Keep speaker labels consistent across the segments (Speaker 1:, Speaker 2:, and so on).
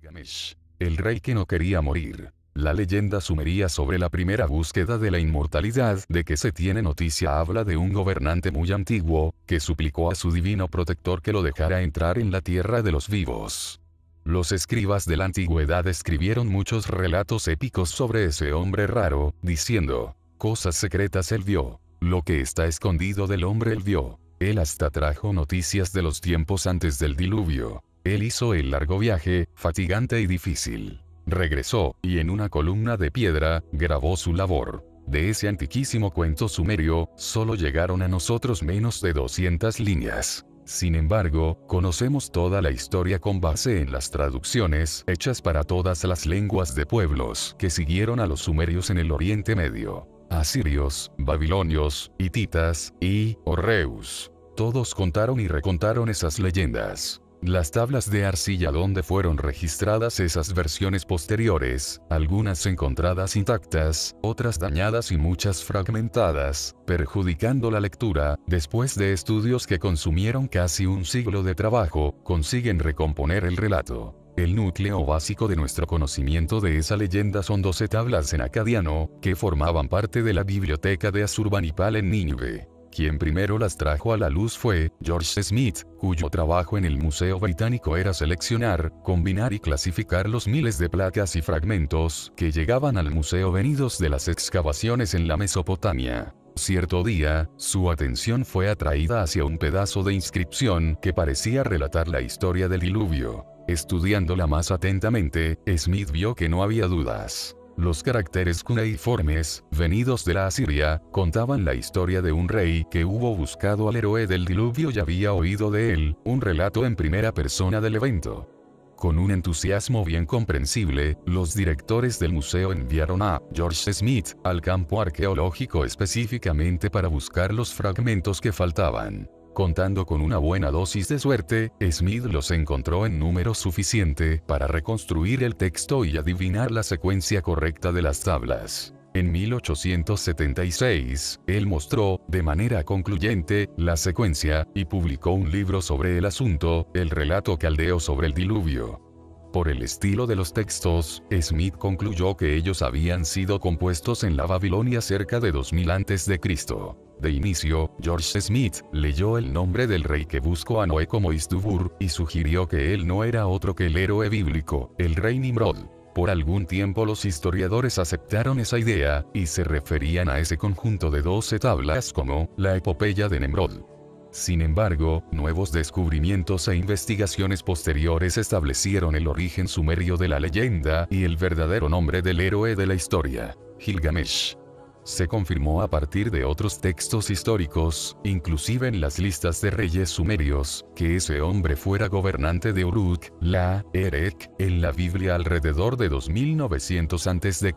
Speaker 1: Gilgamesh, el rey que no quería morir. La leyenda sumeria sobre la primera búsqueda de la inmortalidad de que se tiene noticia habla de un gobernante muy antiguo, que suplicó a su divino protector que lo dejara entrar en la tierra de los vivos. Los escribas de la antigüedad escribieron muchos relatos épicos sobre ese hombre raro, diciendo, cosas secretas él vio, lo que está escondido del hombre él vio. Él hasta trajo noticias de los tiempos antes del diluvio. Él hizo el largo viaje, fatigante y difícil. Regresó, y en una columna de piedra, grabó su labor. De ese antiquísimo cuento sumerio, solo llegaron a nosotros menos de 200 líneas. Sin embargo, conocemos toda la historia con base en las traducciones hechas para todas las lenguas de pueblos que siguieron a los sumerios en el Oriente Medio. Asirios, babilonios, hititas, y horreus. Todos contaron y recontaron esas leyendas. Las tablas de arcilla donde fueron registradas esas versiones posteriores, algunas encontradas intactas, otras dañadas y muchas fragmentadas, perjudicando la lectura, después de estudios que consumieron casi un siglo de trabajo, consiguen recomponer el relato. El núcleo básico de nuestro conocimiento de esa leyenda son 12 tablas en acadiano, que formaban parte de la biblioteca de Asurbanipal en Nínive. Quien primero las trajo a la luz fue George Smith, cuyo trabajo en el Museo Británico era seleccionar, combinar y clasificar los miles de placas y fragmentos que llegaban al museo venidos de las excavaciones en la Mesopotamia. Cierto día, su atención fue atraída hacia un pedazo de inscripción que parecía relatar la historia del diluvio. Estudiándola más atentamente, Smith vio que no había dudas. Los caracteres cuneiformes, venidos de la Asiria, contaban la historia de un rey que hubo buscado al héroe del diluvio y había oído de él, un relato en primera persona del evento. Con un entusiasmo bien comprensible, los directores del museo enviaron a George Smith al campo arqueológico específicamente para buscar los fragmentos que faltaban. Contando con una buena dosis de suerte, Smith los encontró en número suficiente para reconstruir el texto y adivinar la secuencia correcta de las tablas. En 1876, él mostró, de manera concluyente, la secuencia, y publicó un libro sobre el asunto, el relato caldeo sobre el diluvio. Por el estilo de los textos, Smith concluyó que ellos habían sido compuestos en la Babilonia cerca de 2000 a.C. De inicio, George Smith leyó el nombre del rey que buscó a Noé como Istubur, y sugirió que él no era otro que el héroe bíblico, el rey Nimrod. Por algún tiempo los historiadores aceptaron esa idea, y se referían a ese conjunto de 12 tablas como la epopeya de Nimrod. Sin embargo, nuevos descubrimientos e investigaciones posteriores establecieron el origen sumerio de la leyenda y el verdadero nombre del héroe de la historia, Gilgamesh. Se confirmó a partir de otros textos históricos, inclusive en las listas de reyes sumerios, que ese hombre fuera gobernante de Uruk, la, Erech, en la Biblia alrededor de 2900 a.C.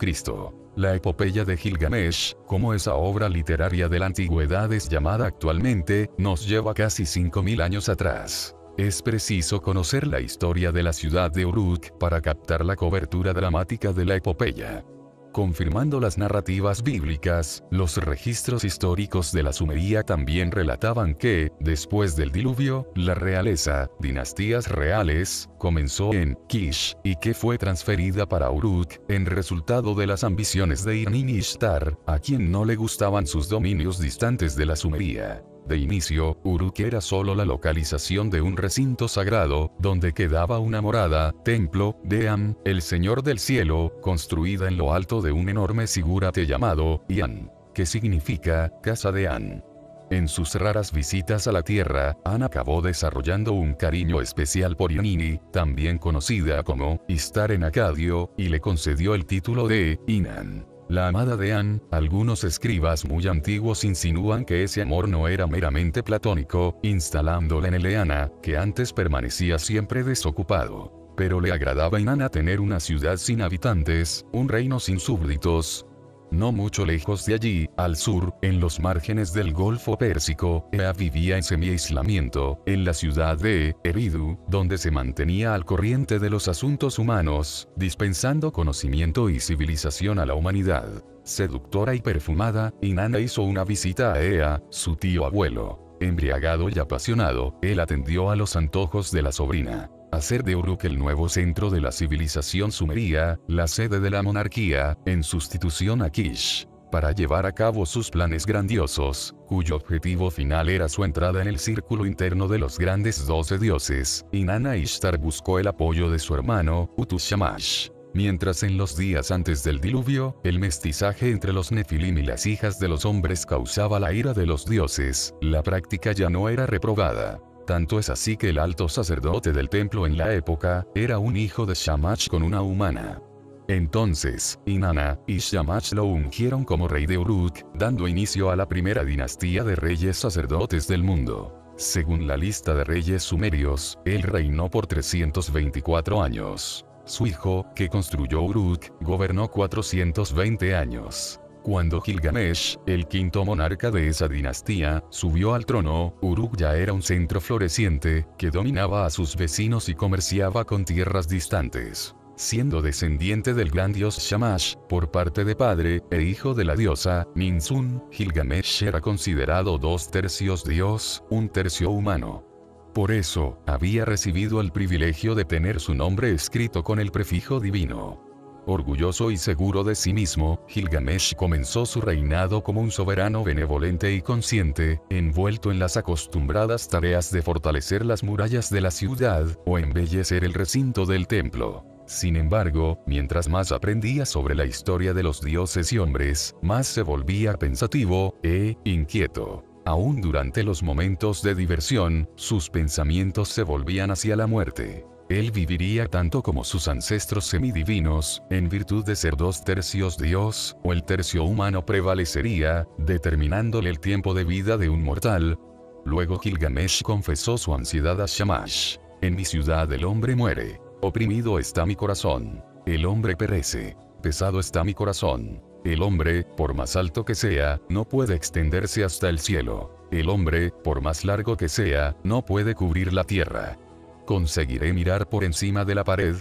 Speaker 1: La epopeya de Gilgamesh, como esa obra literaria de la antigüedad es llamada actualmente, nos lleva casi 5000 años atrás. Es preciso conocer la historia de la ciudad de Uruk para captar la cobertura dramática de la epopeya. Confirmando las narrativas bíblicas, los registros históricos de la Sumeria también relataban que, después del diluvio, la realeza, dinastías reales, comenzó en Kish, y que fue transferida para Uruk, en resultado de las ambiciones de Ishtar, a quien no le gustaban sus dominios distantes de la Sumeria. De inicio, Uruk era solo la localización de un recinto sagrado, donde quedaba una morada, templo, de An, el Señor del Cielo, construida en lo alto de un enorme zigurate llamado Ian, que significa casa de An. En sus raras visitas a la tierra, An acabó desarrollando un cariño especial por Inanni, también conocida como Ishtar en acadio, y le concedió el título de Inan. La amada de An. Algunos escribas muy antiguos insinúan que ese amor no era meramente platónico, instalándola en Eleana, que antes permanecía siempre desocupado. Pero le agradaba a Inanna tener una ciudad sin habitantes, un reino sin súbditos. No mucho lejos de allí, al sur, en los márgenes del Golfo Pérsico, Ea vivía en semi-aislamiento, en la ciudad de Eridu, donde se mantenía al corriente de los asuntos humanos, dispensando conocimiento y civilización a la humanidad. Seductora y perfumada, Inanna hizo una visita a Ea, su tío abuelo. Embriagado y apasionado, él atendió a los antojos de la sobrina. Hacer de Uruk el nuevo centro de la civilización sumeria, la sede de la monarquía, en sustitución a Kish. Para llevar a cabo sus planes grandiosos, cuyo objetivo final era su entrada en el círculo interno de los grandes 12 dioses, Inanna Ishtar buscó el apoyo de su hermano, Utu Shamash. Mientras en los días antes del diluvio, el mestizaje entre los Nefilim y las hijas de los hombres causaba la ira de los dioses, la práctica ya no era reprobada. Tanto es así que el alto sacerdote del templo en la época, era un hijo de Shamash con una humana. Entonces, Inanna y Shamash lo ungieron como rey de Uruk, dando inicio a la primera dinastía de reyes sacerdotes del mundo. Según la lista de reyes sumerios, él reinó por 324 años. Su hijo, que construyó Uruk, gobernó 420 años. Cuando Gilgamesh, el quinto monarca de esa dinastía, subió al trono, Uruk ya era un centro floreciente, que dominaba a sus vecinos y comerciaba con tierras distantes. Siendo descendiente del gran dios Shamash, por parte de padre, e hijo de la diosa, Ninsun, Gilgamesh era considerado 2/3 dios, 1/3 humano. Por eso, había recibido el privilegio de tener su nombre escrito con el prefijo divino. Orgulloso y seguro de sí mismo, Gilgamesh comenzó su reinado como un soberano benevolente y consciente, envuelto en las acostumbradas tareas de fortalecer las murallas de la ciudad, o embellecer el recinto del templo. Sin embargo, mientras más aprendía sobre la historia de los dioses y hombres, más se volvía pensativo, inquieto. Aún durante los momentos de diversión, sus pensamientos se volvían hacia la muerte. Él viviría tanto como sus ancestros semidivinos, en virtud de ser 2/3 dios, o el tercio humano prevalecería, determinándole el tiempo de vida de un mortal. Luego Gilgamesh confesó su ansiedad a Shamash. En mi ciudad el hombre muere. Oprimido está mi corazón. El hombre perece. Pesado está mi corazón. El hombre, por más alto que sea, no puede extenderse hasta el cielo. El hombre, por más largo que sea, no puede cubrir la tierra. ¿Conseguiré mirar por encima de la pared?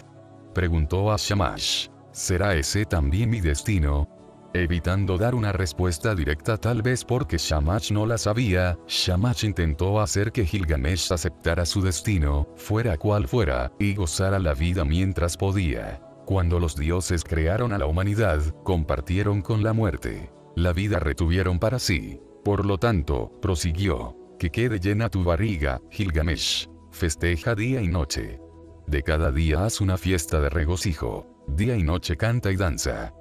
Speaker 1: Preguntó a Shamash. ¿Será ese también mi destino? Evitando dar una respuesta directa tal vez porque Shamash no la sabía, Shamash intentó hacer que Gilgamesh aceptara su destino, fuera cual fuera, y gozara la vida mientras podía. Cuando los dioses crearon a la humanidad, compartieron con la muerte. La vida retuvieron para sí. Por lo tanto, prosiguió. Que quede llena tu barriga, Gilgamesh. Festeja día y noche. De cada día haz una fiesta de regocijo. Día y noche canta y danza.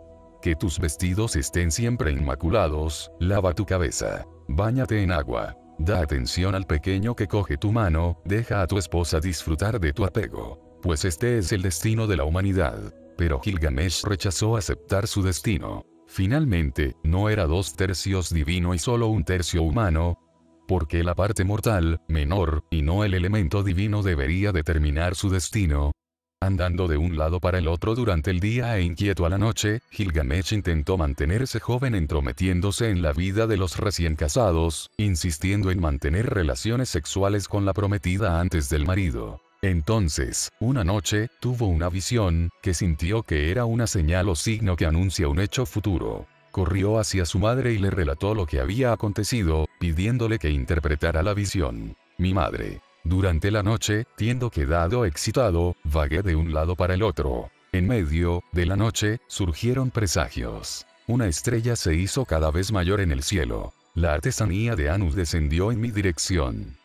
Speaker 1: Que tus vestidos estén siempre inmaculados, lava tu cabeza. Báñate en agua. Da atención al pequeño que coge tu mano, deja a tu esposa disfrutar de tu apego. Pues este es el destino de la humanidad. Pero Gilgamesh rechazó aceptar su destino. Finalmente, no era 2/3 divino y solo 1/3 humano, porque la parte mortal, menor, y no el elemento divino debería determinar su destino. Andando de un lado para el otro durante el día e inquieto a la noche, Gilgamesh intentó mantenerse joven entrometiéndose en la vida de los recién casados, insistiendo en mantener relaciones sexuales con la prometida antes del marido. Entonces, una noche, tuvo una visión, que sintió que era una señal o signo que anuncia un hecho futuro. Corrió hacia su madre y le relató lo que había acontecido, pidiéndole que interpretara la visión. Mi madre. Durante la noche, siendo quedado excitado, vagué de un lado para el otro. En medio de la noche, surgieron presagios. Una estrella se hizo cada vez mayor en el cielo. La artesanía de Anu descendió en mi dirección.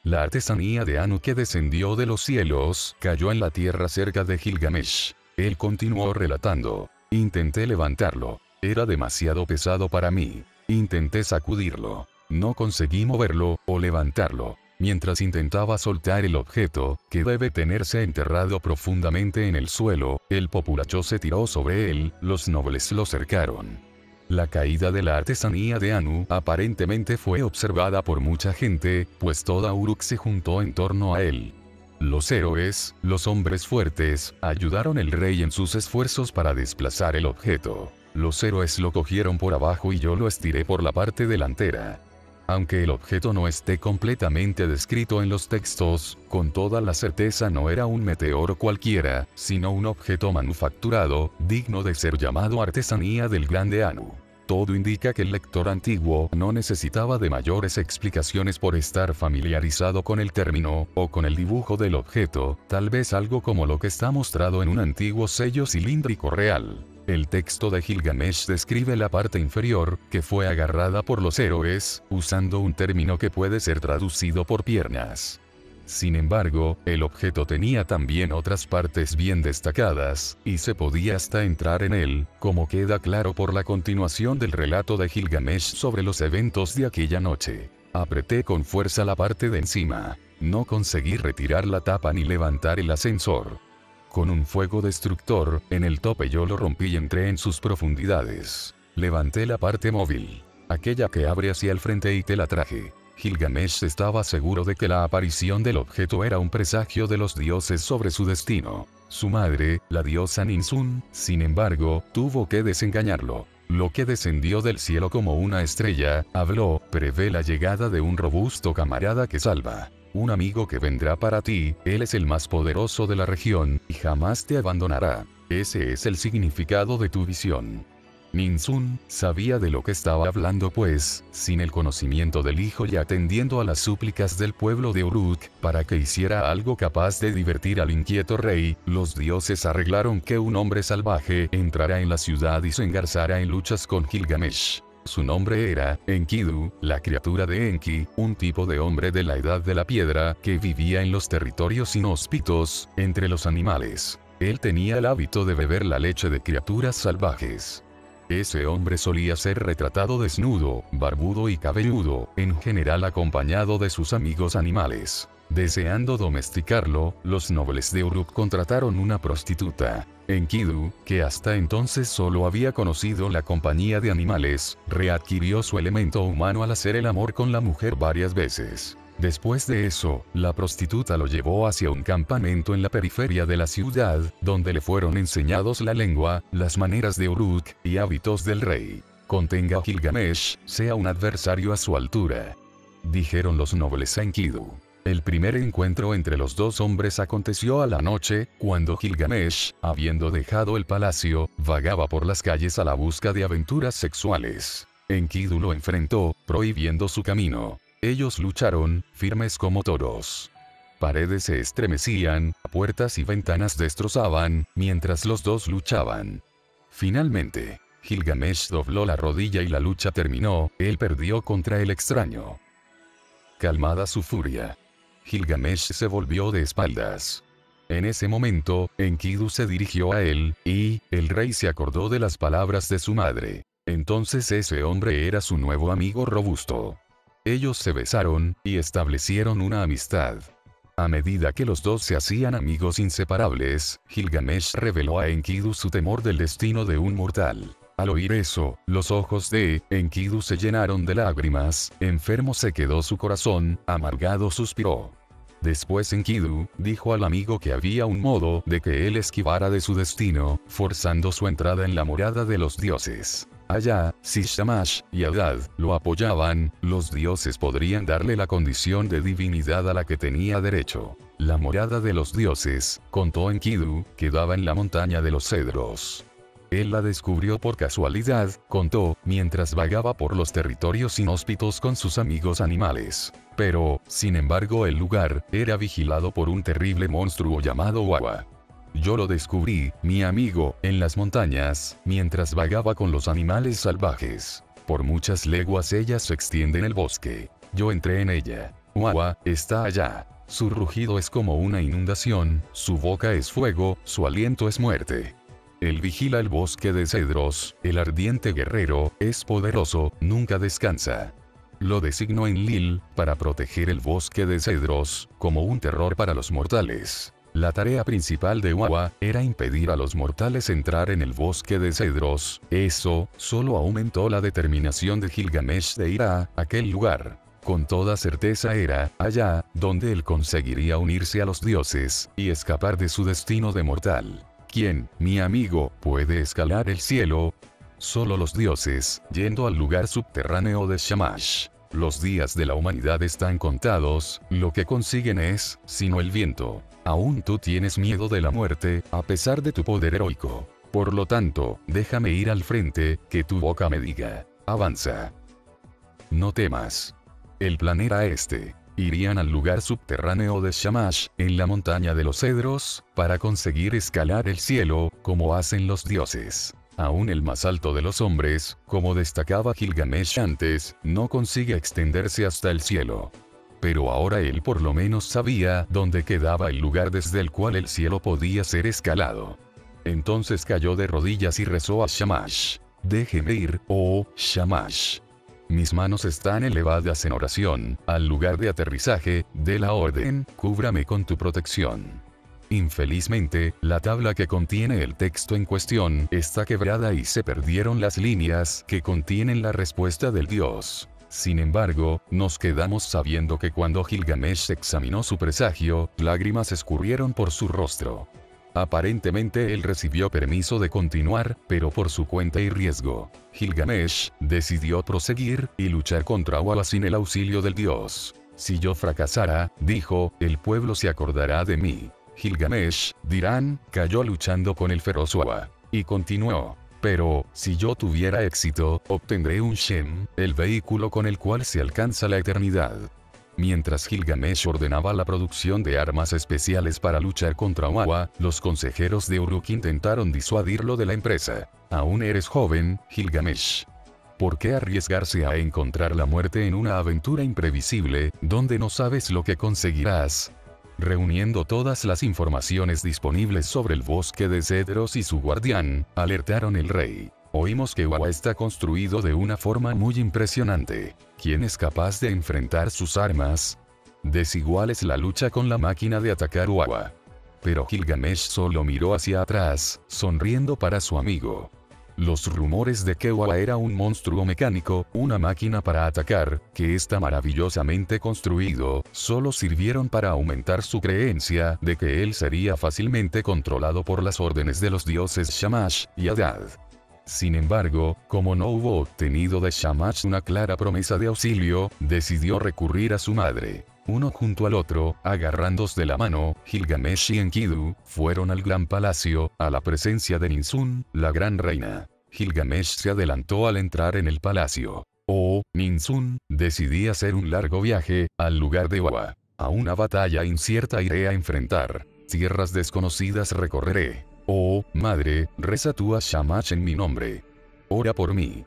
Speaker 1: La artesanía de Anu que descendió de los cielos, cayó en la tierra cerca de Gilgamesh. Él continuó relatando. Intenté levantarlo. Era demasiado pesado para mí. Intenté sacudirlo. No conseguí moverlo, o levantarlo. Mientras intentaba soltar el objeto, que debe tenerse enterrado profundamente en el suelo, el populacho se tiró sobre él, los nobles lo cercaron. La caída de la artesanía de Anu aparentemente fue observada por mucha gente, pues toda Uruk se juntó en torno a él. Los héroes, los hombres fuertes, ayudaron al rey en sus esfuerzos para desplazar el objeto. Los héroes lo cogieron por abajo y yo lo estiré por la parte delantera. Aunque el objeto no esté completamente descrito en los textos, con toda la certeza no era un meteoro cualquiera, sino un objeto manufacturado, digno de ser llamado artesanía del grande Anu. Todo indica que el lector antiguo no necesitaba de mayores explicaciones por estar familiarizado con el término, o con el dibujo del objeto, tal vez algo como lo que está mostrado en un antiguo sello cilíndrico real. El texto de Gilgamesh describe la parte inferior, que fue agarrada por los héroes, usando un término que puede ser traducido por piernas. Sin embargo, el objeto tenía también otras partes bien destacadas, y se podía hasta entrar en él, como queda claro por la continuación del relato de Gilgamesh sobre los eventos de aquella noche. Apreté con fuerza la parte de encima. No conseguí retirar la tapa ni levantar el ascensor. Con un fuego destructor, en el tope yo lo rompí y entré en sus profundidades. Levanté la parte móvil, aquella que abre hacia el frente, y te la traje. Gilgamesh estaba seguro de que la aparición del objeto era un presagio de los dioses sobre su destino. Su madre, la diosa Ninsun, sin embargo, tuvo que desengañarlo. Lo que descendió del cielo como una estrella, habló, prevé la llegada de un robusto camarada que salva. Un amigo que vendrá para ti, él es el más poderoso de la región, y jamás te abandonará. Ese es el significado de tu visión. Ninsun sabía de lo que estaba hablando, pues, sin el conocimiento del hijo y atendiendo a las súplicas del pueblo de Uruk, para que hiciera algo capaz de divertir al inquieto rey, los dioses arreglaron que un hombre salvaje entrara en la ciudad y se engarzara en luchas con Gilgamesh. Su nombre era Enkidu, la criatura de Enki, un tipo de hombre de la edad de la piedra, que vivía en los territorios inhóspitos, entre los animales. Él tenía el hábito de beber la leche de criaturas salvajes. Ese hombre solía ser retratado desnudo, barbudo y cabelludo, en general acompañado de sus amigos animales. Deseando domesticarlo, los nobles de Uruk contrataron una prostituta. Enkidu, que hasta entonces solo había conocido la compañía de animales, readquirió su elemento humano al hacer el amor con la mujer varias veces. Después de eso, la prostituta lo llevó hacia un campamento en la periferia de la ciudad, donde le fueron enseñados la lengua, las maneras de Uruk, y hábitos del rey. Contenga a Gilgamesh, sea un adversario a su altura, dijeron los nobles a Enkidu. El primer encuentro entre los dos hombres aconteció a la noche, cuando Gilgamesh, habiendo dejado el palacio, vagaba por las calles a la busca de aventuras sexuales. Enkidu lo enfrentó, prohibiendo su camino. Ellos lucharon, firmes como toros. Paredes se estremecían, puertas y ventanas destrozaban, mientras los dos luchaban. Finalmente, Gilgamesh dobló la rodilla y la lucha terminó, él perdió contra el extraño. Calmada su furia, Gilgamesh se volvió de espaldas. En ese momento, Enkidu se dirigió a él, y el rey se acordó de las palabras de su madre. Entonces ese hombre era su nuevo amigo robusto. Ellos se besaron, y establecieron una amistad. A medida que los dos se hacían amigos inseparables, Gilgamesh reveló a Enkidu su temor del destino de un mortal. Al oír eso, los ojos de Enkidu se llenaron de lágrimas, enfermo se quedó su corazón, amargado suspiró. Después Enkidu dijo al amigo que había un modo de que él esquivara de su destino, forzando su entrada en la morada de los dioses. Allá, si Shamash y Adad lo apoyaban, los dioses podrían darle la condición de divinidad a la que tenía derecho. La morada de los dioses, contó Enkidu, quedaba en la montaña de los cedros. Él la descubrió por casualidad, contó, mientras vagaba por los territorios inhóspitos con sus amigos animales. Pero, sin embargo, el lugar era vigilado por un terrible monstruo llamado Wawa. Yo lo descubrí, mi amigo, en las montañas, mientras vagaba con los animales salvajes. Por muchas leguas ella se extiende en el bosque. Yo entré en ella. Wawa está allá. Su rugido es como una inundación, su boca es fuego, su aliento es muerte. Él vigila el bosque de cedros, el ardiente guerrero, es poderoso, nunca descansa. Lo designó Enlil, para proteger el bosque de cedros, como un terror para los mortales. La tarea principal de Wawa era impedir a los mortales entrar en el bosque de cedros. Eso solo aumentó la determinación de Gilgamesh de ir a aquel lugar. Con toda certeza era allá donde él conseguiría unirse a los dioses y escapar de su destino de mortal. ¿Quién, mi amigo, puede escalar el cielo? Solo los dioses, yendo al lugar subterráneo de Shamash. Los días de la humanidad están contados, lo que consiguen es, sino el viento. Aún tú tienes miedo de la muerte, a pesar de tu poder heroico. Por lo tanto, déjame ir al frente, que tu boca me diga, avanza. No temas. El plan era este. Irían al lugar subterráneo de Shamash, en la montaña de los cedros, para conseguir escalar el cielo, como hacen los dioses. Aún el más alto de los hombres, como destacaba Gilgamesh antes, no consigue extenderse hasta el cielo. Pero ahora él por lo menos sabía dónde quedaba el lugar desde el cual el cielo podía ser escalado. Entonces cayó de rodillas y rezó a Shamash. Déjeme ir, oh Shamash. Mis manos están elevadas en oración, al lugar de aterrizaje, de la orden, cúbrame con tu protección. Infelizmente, la tabla que contiene el texto en cuestión está quebrada y se perdieron las líneas que contienen la respuesta del dios. Sin embargo, nos quedamos sabiendo que cuando Gilgamesh examinó su presagio, lágrimas escurrieron por su rostro. Aparentemente él recibió permiso de continuar, pero por su cuenta y riesgo. Gilgamesh decidió proseguir y luchar contra Wawa sin el auxilio del dios. Si yo fracasara, dijo, el pueblo se acordará de mí. Gilgamesh, dirán, cayó luchando con el feroz Wawa. Y continuó. Pero, si yo tuviera éxito, obtendré un Shem, el vehículo con el cual se alcanza la eternidad. Mientras Gilgamesh ordenaba la producción de armas especiales para luchar contra Wawa, los consejeros de Uruk intentaron disuadirlo de la empresa. Aún eres joven, Gilgamesh. ¿Por qué arriesgarse a encontrar la muerte en una aventura imprevisible, donde no sabes lo que conseguirás? Reuniendo todas las informaciones disponibles sobre el bosque de cedros y su guardián, alertaron el rey. Oímos que Wawa está construido de una forma muy impresionante. ¿Quién es capaz de enfrentar sus armas? Desigual es la lucha con la máquina de atacar Wawa. Pero Gilgamesh solo miró hacia atrás, sonriendo para su amigo. Los rumores de que Wawa era un monstruo mecánico, una máquina para atacar, que está maravillosamente construido, solo sirvieron para aumentar su creencia de que él sería fácilmente controlado por las órdenes de los dioses Shamash y Adad. Sin embargo, como no hubo obtenido de Shamash una clara promesa de auxilio, decidió recurrir a su madre. Uno junto al otro, agarrándose de la mano, Gilgamesh y Enkidu, fueron al gran palacio, a la presencia de Ninsun, la gran reina. Gilgamesh se adelantó al entrar en el palacio. Oh, Ninsun, decidí hacer un largo viaje, al lugar de Wawa. A una batalla incierta iré a enfrentar. Tierras desconocidas recorreré. Oh, madre, reza tú a Shamash en mi nombre. Ora por mí.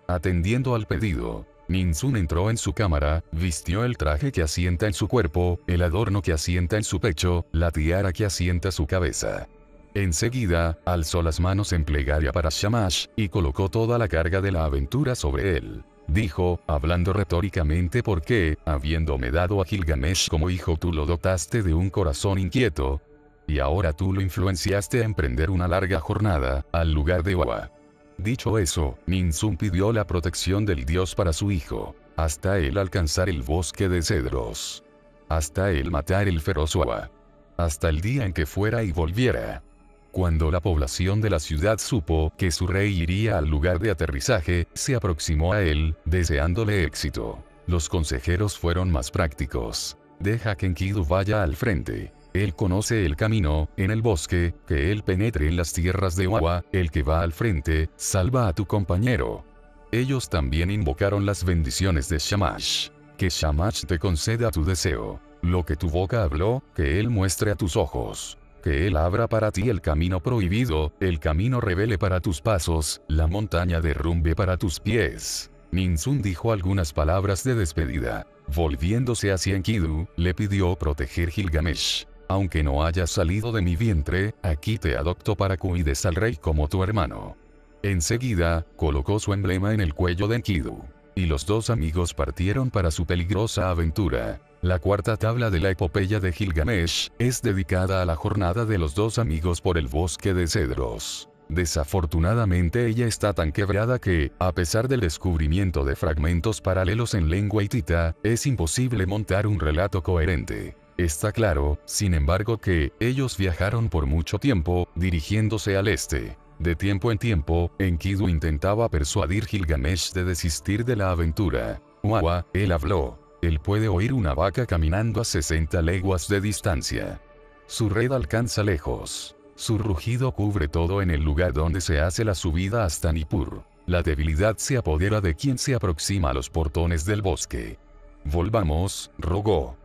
Speaker 1: Atendiendo al pedido, Ninsun entró en su cámara, vistió el traje que asienta en su cuerpo, el adorno que asienta en su pecho, la tiara que asienta su cabeza. Enseguida, alzó las manos en plegaria para Shamash, y colocó toda la carga de la aventura sobre él. Dijo, hablando retóricamente porque, habiéndome dado a Gilgamesh como hijo tú lo dotaste de un corazón inquieto, y ahora tú lo influenciaste a emprender una larga jornada, al lugar de Wawa. Dicho eso, Ninsun pidió la protección del dios para su hijo, hasta él alcanzar el bosque de cedros. Hasta él matar el feroz Wawa. Hasta el día en que fuera y volviera. Cuando la población de la ciudad supo que su rey iría al lugar de aterrizaje, se aproximó a él, deseándole éxito. Los consejeros fueron más prácticos. Deja que Enkidu vaya al frente. Él conoce el camino, en el bosque, que él penetre en las tierras de Wawa, el que va al frente, salva a tu compañero. Ellos también invocaron las bendiciones de Shamash. Que Shamash te conceda tu deseo. Lo que tu boca habló, que él muestre a tus ojos. Que él abra para ti el camino prohibido, el camino revele para tus pasos, la montaña derrumbe para tus pies. Ninsun dijo algunas palabras de despedida. Volviéndose hacia Enkidu, le pidió proteger Gilgamesh. Aunque no hayas salido de mi vientre, aquí te adopto para cuides al rey como tu hermano. Enseguida, colocó su emblema en el cuello de Enkidu. Y los dos amigos partieron para su peligrosa aventura. La cuarta tabla de la epopeya de Gilgamesh es dedicada a la jornada de los dos amigos por el bosque de cedros. Desafortunadamente ella está tan quebrada que, a pesar del descubrimiento de fragmentos paralelos en lengua hitita, es imposible montar un relato coherente. Está claro, sin embargo, que ellos viajaron por mucho tiempo, dirigiéndose al este. De tiempo en tiempo, Enkidu intentaba persuadir Gilgamesh de desistir de la aventura. Wawa, él habló. Él puede oír una vaca caminando a 60 leguas de distancia. Su red alcanza lejos. Su rugido cubre todo en el lugar donde se hace la subida hasta Nippur. La debilidad se apodera de quien se aproxima a los portones del bosque. Volvamos, rogó.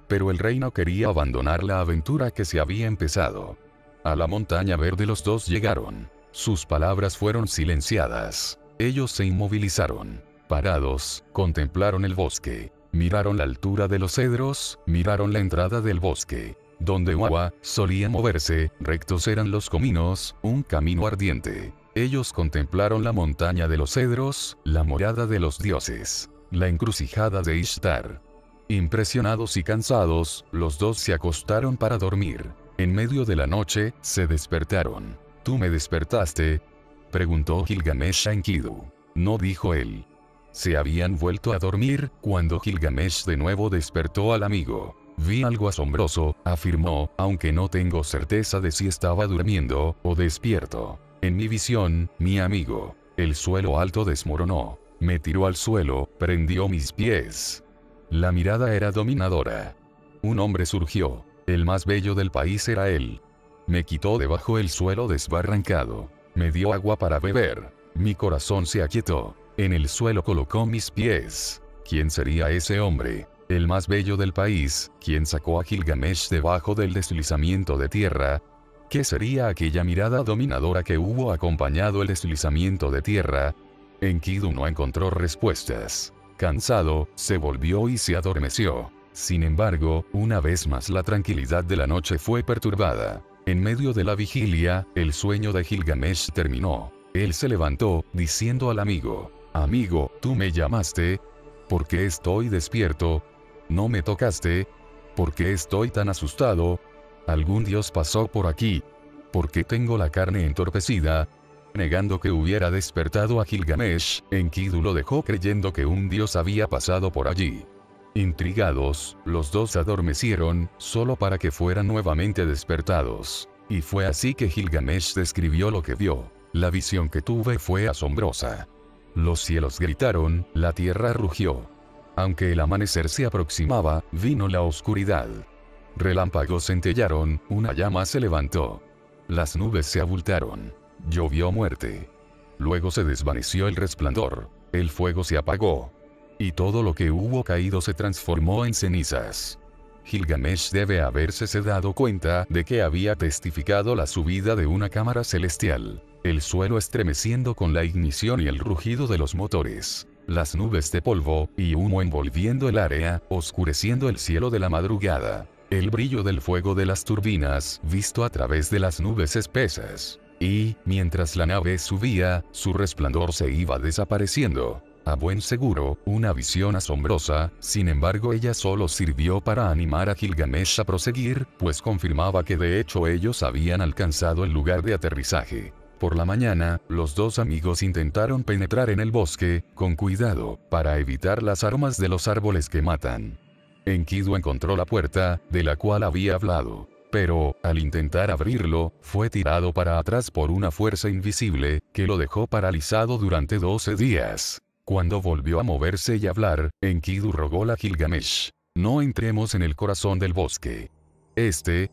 Speaker 1: Pero el rey no quería abandonar la aventura que se había empezado. A la montaña verde los dos llegaron. Sus palabras fueron silenciadas. Ellos se inmovilizaron. Parados, contemplaron el bosque. Miraron la altura de los cedros, miraron la entrada del bosque. Donde Wawa solía moverse, rectos eran los cominos, un camino ardiente. Ellos contemplaron la montaña de los cedros, la morada de los dioses, la encrucijada de Ishtar. Impresionados y cansados, los dos se acostaron para dormir. En medio de la noche, se despertaron. ¿Tú me despertaste?, preguntó Gilgamesh a Enkidu. No, dijo él. Se habían vuelto a dormir, cuando Gilgamesh de nuevo despertó al amigo. Vi algo asombroso, afirmó, aunque no tengo certeza de si estaba durmiendo o despierto. En mi visión, mi amigo, el suelo alto desmoronó. Me tiró al suelo, prendió mis pies. La mirada era dominadora. Un hombre surgió. El más bello del país era él. Me quitó debajo el suelo desbarrancado. Me dio agua para beber. Mi corazón se aquietó. En el suelo colocó mis pies. ¿Quién sería ese hombre? El más bello del país, quien sacó a Gilgamesh debajo del deslizamiento de tierra. ¿Qué sería aquella mirada dominadora que hubo acompañado el deslizamiento de tierra? Enkidu no encontró respuestas. Cansado, se volvió y se adormeció. Sin embargo, una vez más la tranquilidad de la noche fue perturbada. En medio de la vigilia, el sueño de Gilgamesh terminó. Él se levantó, diciendo al amigo: «Amigo, ¿tú me llamaste? ¿Por qué estoy despierto? ¿No me tocaste? ¿Por qué estoy tan asustado? ¿Algún dios pasó por aquí? ¿Por qué tengo la carne entorpecida?» Negando que hubiera despertado a Gilgamesh, Enkidu lo dejó creyendo que un dios había pasado por allí. Intrigados, los dos adormecieron, solo para que fueran nuevamente despertados. Y fue así que Gilgamesh describió lo que vio. La visión que tuve fue asombrosa. Los cielos gritaron, la tierra rugió. Aunque el amanecer se aproximaba, vino la oscuridad. Relámpagos centellaron, una llama se levantó. Las nubes se abultaron. Llovió muerte. Luego se desvaneció el resplandor. El fuego se apagó. Y todo lo que hubo caído se transformó en cenizas. Gilgamesh debe haberse dado cuenta de que había testificado la subida de una cámara celestial. El suelo estremeciendo con la ignición y el rugido de los motores. Las nubes de polvo y humo envolviendo el área, oscureciendo el cielo de la madrugada. El brillo del fuego de las turbinas, visto a través de las nubes espesas. Y, mientras la nave subía, su resplandor se iba desapareciendo. A buen seguro, una visión asombrosa, sin embargo ella solo sirvió para animar a Gilgamesh a proseguir, pues confirmaba que de hecho ellos habían alcanzado el lugar de aterrizaje. Por la mañana, los dos amigos intentaron penetrar en el bosque, con cuidado, para evitar las armas de los árboles que matan. Enkidu encontró la puerta, de la cual había hablado. Pero, al intentar abrirlo, fue tirado para atrás por una fuerza invisible, que lo dejó paralizado durante 12 días. Cuando volvió a moverse y hablar, Enkidu rogó a Gilgamesh: «No entremos en el corazón del bosque».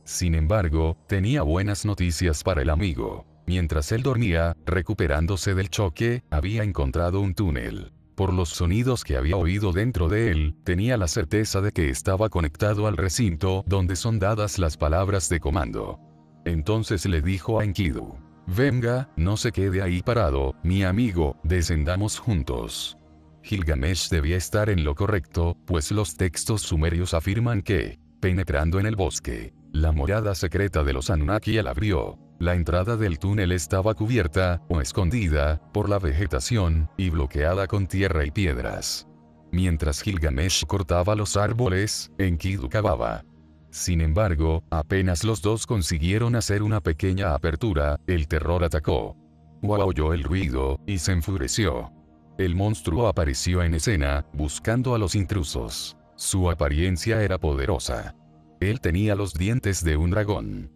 Speaker 1: Sin embargo, tenía buenas noticias para el amigo. Mientras él dormía, recuperándose del choque, había encontrado un túnel. Por los sonidos que había oído dentro de él, tenía la certeza de que estaba conectado al recinto donde son dadas las palabras de comando. Entonces le dijo a Enkidu: «Venga, no se quede ahí parado, mi amigo, descendamos juntos». Gilgamesh debía estar en lo correcto, pues los textos sumerios afirman que, penetrando en el bosque, la morada secreta de los Anunnaki la abrió. La entrada del túnel estaba cubierta, o escondida, por la vegetación, y bloqueada con tierra y piedras. Mientras Gilgamesh cortaba los árboles, Enkidu cavaba. Sin embargo, apenas los dos consiguieron hacer una pequeña apertura, el terror atacó. Wawa oyó el ruido, y se enfureció. El monstruo apareció en escena, buscando a los intrusos. Su apariencia era poderosa. Él tenía los dientes de un dragón.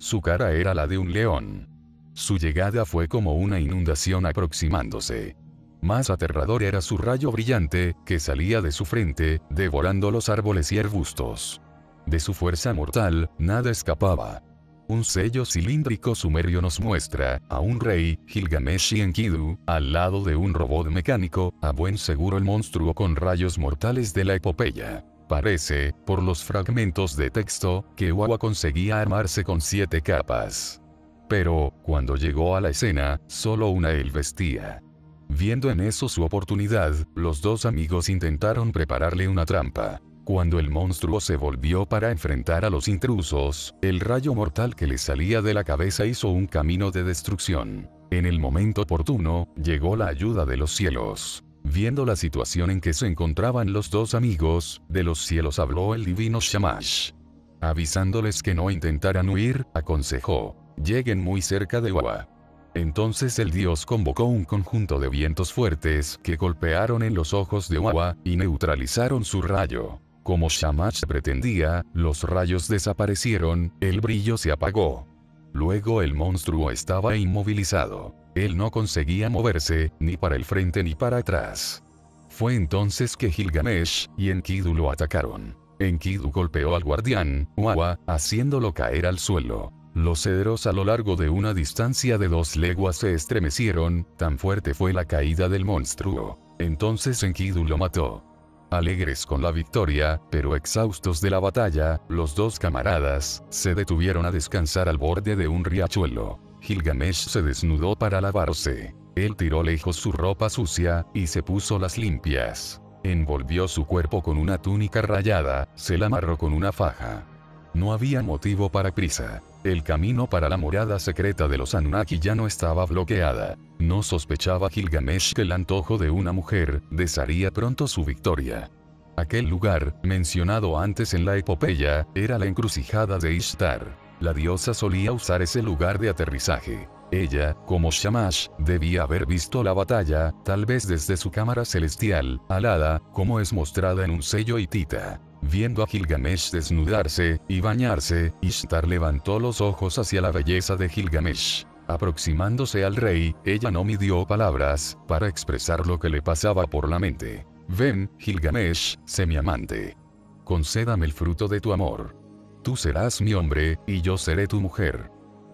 Speaker 1: Su cara era la de un león. Su llegada fue como una inundación aproximándose. Más aterrador era su rayo brillante, que salía de su frente, devorando los árboles y arbustos. De su fuerza mortal, nada escapaba. un sello cilíndrico sumerio nos muestra a un rey, Gilgamesh y Enkidu, al lado de un robot mecánico, a buen seguro el monstruo con rayos mortales de la epopeya. Parece, por los fragmentos de texto, que Wawa conseguía armarse con 7 capas. Pero, cuando llegó a la escena, solo una él vestía. Viendo en eso su oportunidad, los dos amigos intentaron prepararle una trampa. Cuando el monstruo se volvió para enfrentar a los intrusos, el rayo mortal que le salía de la cabeza hizo un camino de destrucción. En el momento oportuno, llegó la ayuda de los cielos. Viendo la situación en que se encontraban los dos amigos, de los cielos habló el divino Shamash. Avisándoles que no intentaran huir, aconsejó: lleguen muy cerca de Wawa. Entonces el dios convocó un conjunto de vientos fuertes que golpearon en los ojos de Wawa y neutralizaron su rayo. Como Shamash pretendía, los rayos desaparecieron, el brillo se apagó. Luego el monstruo estaba inmovilizado. Él no conseguía moverse, ni para el frente ni para atrás. Fue entonces que Gilgamesh y Enkidu lo atacaron. Enkidu golpeó al guardián, Wawa, haciéndolo caer al suelo. Los cedros a lo largo de una distancia de 2 leguas se estremecieron, tan fuerte fue la caída del monstruo. Entonces Enkidu lo mató. Alegres con la victoria, pero exhaustos de la batalla, los dos camaradas se detuvieron a descansar al borde de un riachuelo. Gilgamesh se desnudó para lavarse. Él tiró lejos su ropa sucia y se puso las limpias. Envolvió su cuerpo con una túnica rayada, se la amarró con una faja. No había motivo para prisa. El camino para la morada secreta de los Anunnaki ya no estaba bloqueada. No sospechaba Gilgamesh que el antojo de una mujer desharía pronto su victoria. Aquel lugar, mencionado antes en la epopeya, era la encrucijada de Ishtar. La diosa solía usar ese lugar de aterrizaje. Ella, como Shamash, debía haber visto la batalla, tal vez desde su cámara celestial, alada, como es mostrada en un sello hitita. Viendo a Gilgamesh desnudarse y bañarse, Ishtar levantó los ojos hacia la belleza de Gilgamesh. Aproximándose al rey, ella no midió palabras para expresar lo que le pasaba por la mente. Ven, Gilgamesh, sé mi amante. Concédame el fruto de tu amor. Tú serás mi hombre, y yo seré tu mujer.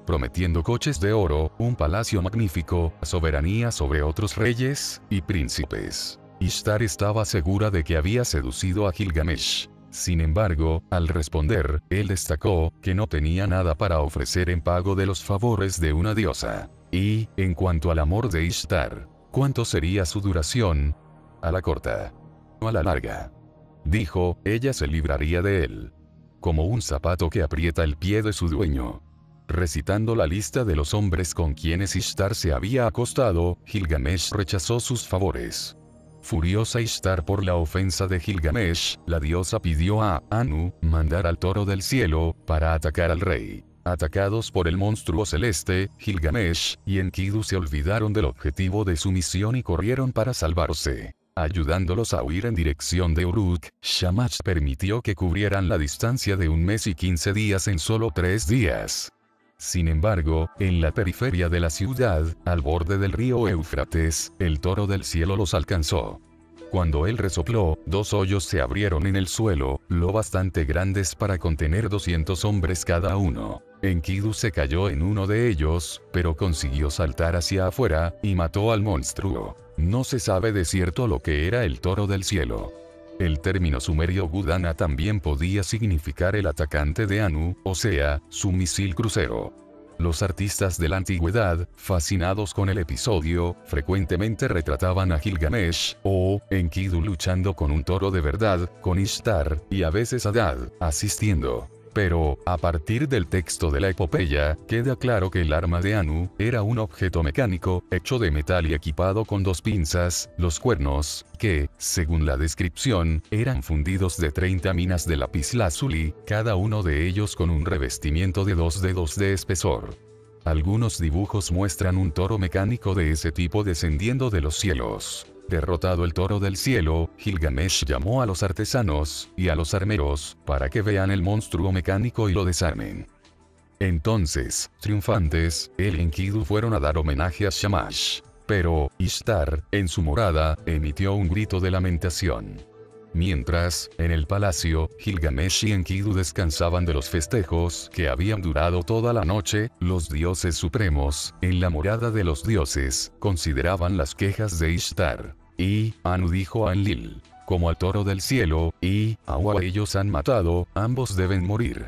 Speaker 1: Prometiendo coches de oro, un palacio magnífico, soberanía sobre otros reyes y príncipes. Ishtar estaba segura de que había seducido a Gilgamesh. Sin embargo, al responder, él destacó que no tenía nada para ofrecer en pago de los favores de una diosa. Y, en cuanto al amor de Ishtar, ¿cuánto sería su duración? A la corta. O a la larga. Dijo, ella se libraría de él. Como un zapato que aprieta el pie de su dueño. Recitando la lista de los hombres con quienes Ishtar se había acostado, Gilgamesh rechazó sus favores. Furiosa Ishtar por la ofensa de Gilgamesh, la diosa pidió a Anu mandar al toro del cielo para atacar al rey. Atacados por el monstruo celeste, Gilgamesh y Enkidu se olvidaron del objetivo de su misión y corrieron para salvarse. Ayudándolos a huir en dirección de Uruk, Shamash permitió que cubrieran la distancia de 1 mes y 15 días en solo 3 días. Sin embargo, en la periferia de la ciudad, al borde del río Éufrates, el toro del cielo los alcanzó. Cuando él resopló, 2 hoyos se abrieron en el suelo, lo bastante grandes para contener 200 hombres cada uno. Enkidu se cayó en uno de ellos, pero consiguió saltar hacia afuera, y mató al monstruo. No se sabe de cierto lo que era el toro del cielo. El término sumerio Gudana también podía significar el atacante de Anu, o sea, su misil crucero. Los artistas de la antigüedad, fascinados con el episodio, frecuentemente retrataban a Gilgamesh o Enkidu luchando con un toro de verdad, con Ishtar, y a veces Adad, asistiendo. Pero, a partir del texto de la epopeya, queda claro que el arma de Anu era un objeto mecánico, hecho de metal y equipado con 2 pinzas, los cuernos, que, según la descripción, eran fundidos de 30 minas de lapislázuli, cada uno de ellos con un revestimiento de 2 dedos de espesor. Algunos dibujos muestran un toro mecánico de ese tipo descendiendo de los cielos. Derrotado el toro del cielo, Gilgamesh llamó a los artesanos y a los armeros para que vean el monstruo mecánico y lo desarmen. Entonces, triunfantes, él y Enkidu fueron a dar homenaje a Shamash. Pero, Ishtar, en su morada, emitió un grito de lamentación. Mientras, en el palacio, Gilgamesh y Enkidu descansaban de los festejos que habían durado toda la noche. Los dioses supremos, en la morada de los dioses, consideraban las quejas de Ishtar. Y Anu dijo a Enlil: como al toro del cielo, y Aua ellos han matado, ambos deben morir.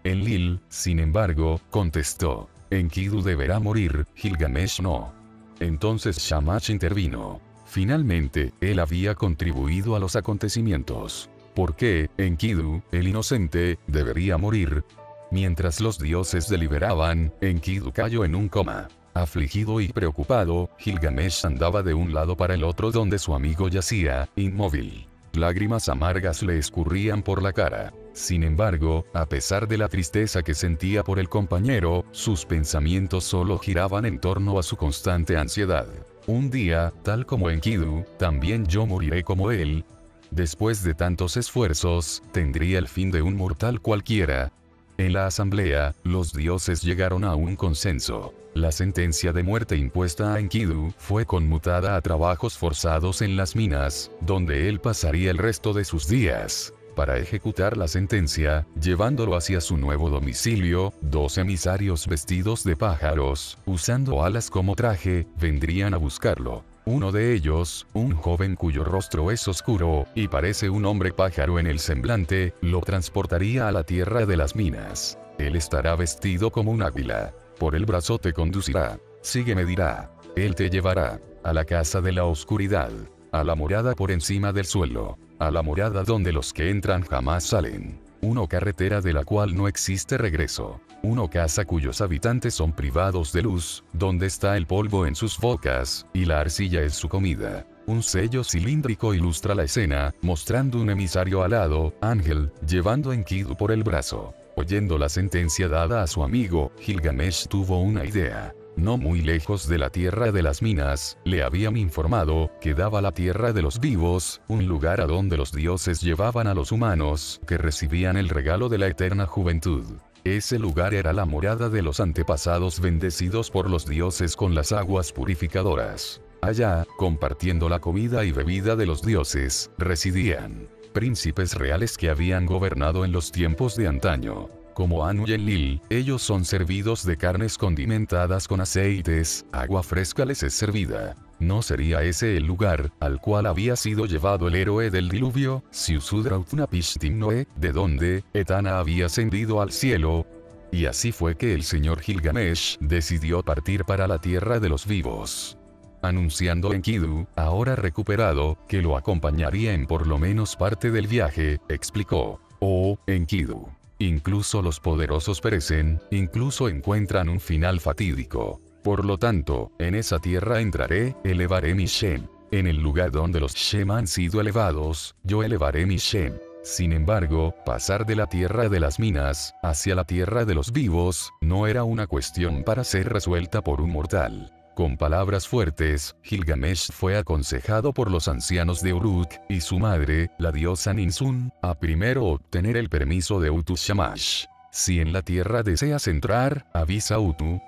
Speaker 1: Enlil, sin embargo, contestó: Enkidu deberá morir, Gilgamesh no. Entonces Shamash intervino. Finalmente, él había contribuido a los acontecimientos. ¿Por qué, Enkidu, el inocente, debería morir? Mientras los dioses deliberaban, Enkidu cayó en un coma. Afligido y preocupado, Gilgamesh andaba de un lado para el otro donde su amigo yacía, inmóvil. Lágrimas amargas le escurrían por la cara. Sin embargo, a pesar de la tristeza que sentía por el compañero, sus pensamientos solo giraban en torno a su constante ansiedad. Un día, tal como Enkidu, también yo moriré como él. Después de tantos esfuerzos, tendría el fin de un mortal cualquiera. En la asamblea, los dioses llegaron a un consenso. La sentencia de muerte impuesta a Enkidu fue conmutada a trabajos forzados en las minas, donde él pasaría el resto de sus días. Para ejecutar la sentencia, llevándolo hacia su nuevo domicilio, 2 emisarios vestidos de pájaros, usando alas como traje, vendrían a buscarlo. Uno de ellos, un joven cuyo rostro es oscuro, y parece un hombre pájaro en el semblante, lo transportaría a la tierra de las minas. Él estará vestido como un águila. Por el brazo te conducirá. Sígueme dirá. Él te llevará a la casa de la oscuridad, a la morada por encima del suelo, a la morada donde los que entran jamás salen. Una carretera de la cual no existe regreso. Una casa cuyos habitantes son privados de luz, donde está el polvo en sus bocas, y la arcilla es su comida. Un sello cilíndrico ilustra la escena, mostrando un emisario alado, ángel, llevando a Enkidu por el brazo. Oyendo la sentencia dada a su amigo, Gilgamesh tuvo una idea. No muy lejos de la tierra de las minas, le habían informado que daba la tierra de los vivos, un lugar a donde los dioses llevaban a los humanos, que recibían el regalo de la eterna juventud. Ese lugar era la morada de los antepasados bendecidos por los dioses con las aguas purificadoras. Allá, compartiendo la comida y bebida de los dioses, residían príncipes reales que habían gobernado en los tiempos de antaño. Como Anu y Enlil, ellos son servidos de carnes condimentadas con aceites, agua fresca les es servida. ¿No sería ese el lugar al cual había sido llevado el héroe del diluvio, Siusudrautnapishtimnoe, de donde Etana había ascendido al cielo? Y así fue que el señor Gilgamesh decidió partir para la tierra de los vivos. Anunciando a Enkidu, ahora recuperado, que lo acompañaría en por lo menos parte del viaje, explicó: «Oh, Enkidu. Incluso los poderosos perecen, incluso encuentran un final fatídico. Por lo tanto, en esa tierra entraré, elevaré mi Shem. En el lugar donde los Shem han sido elevados, yo elevaré mi Shem». Sin embargo, pasar de la tierra de las minas, hacia la tierra de los vivos, no era una cuestión para ser resuelta por un mortal. Con palabras fuertes, Gilgamesh fue aconsejado por los ancianos de Uruk, y su madre, la diosa Ninsun, a primero obtener el permiso de Utu Shamash. Si en la tierra deseas entrar, avisa a Utu,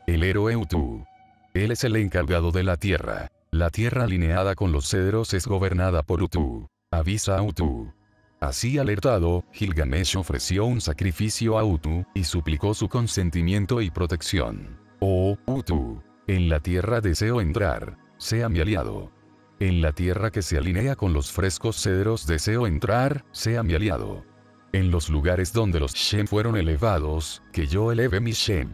Speaker 1: el héroe Utu. Él es el encargado de la tierra. La tierra alineada con los cedros es gobernada por Utu. Avisa a Utu. Así alertado, Gilgamesh ofreció un sacrificio a Utu, y suplicó su consentimiento y protección. «Oh, Utu. En la tierra deseo entrar. Sea mi aliado. En la tierra que se alinea con los frescos cedros deseo entrar, sea mi aliado. En los lugares donde los Shem fueron elevados, que yo eleve mi Shem».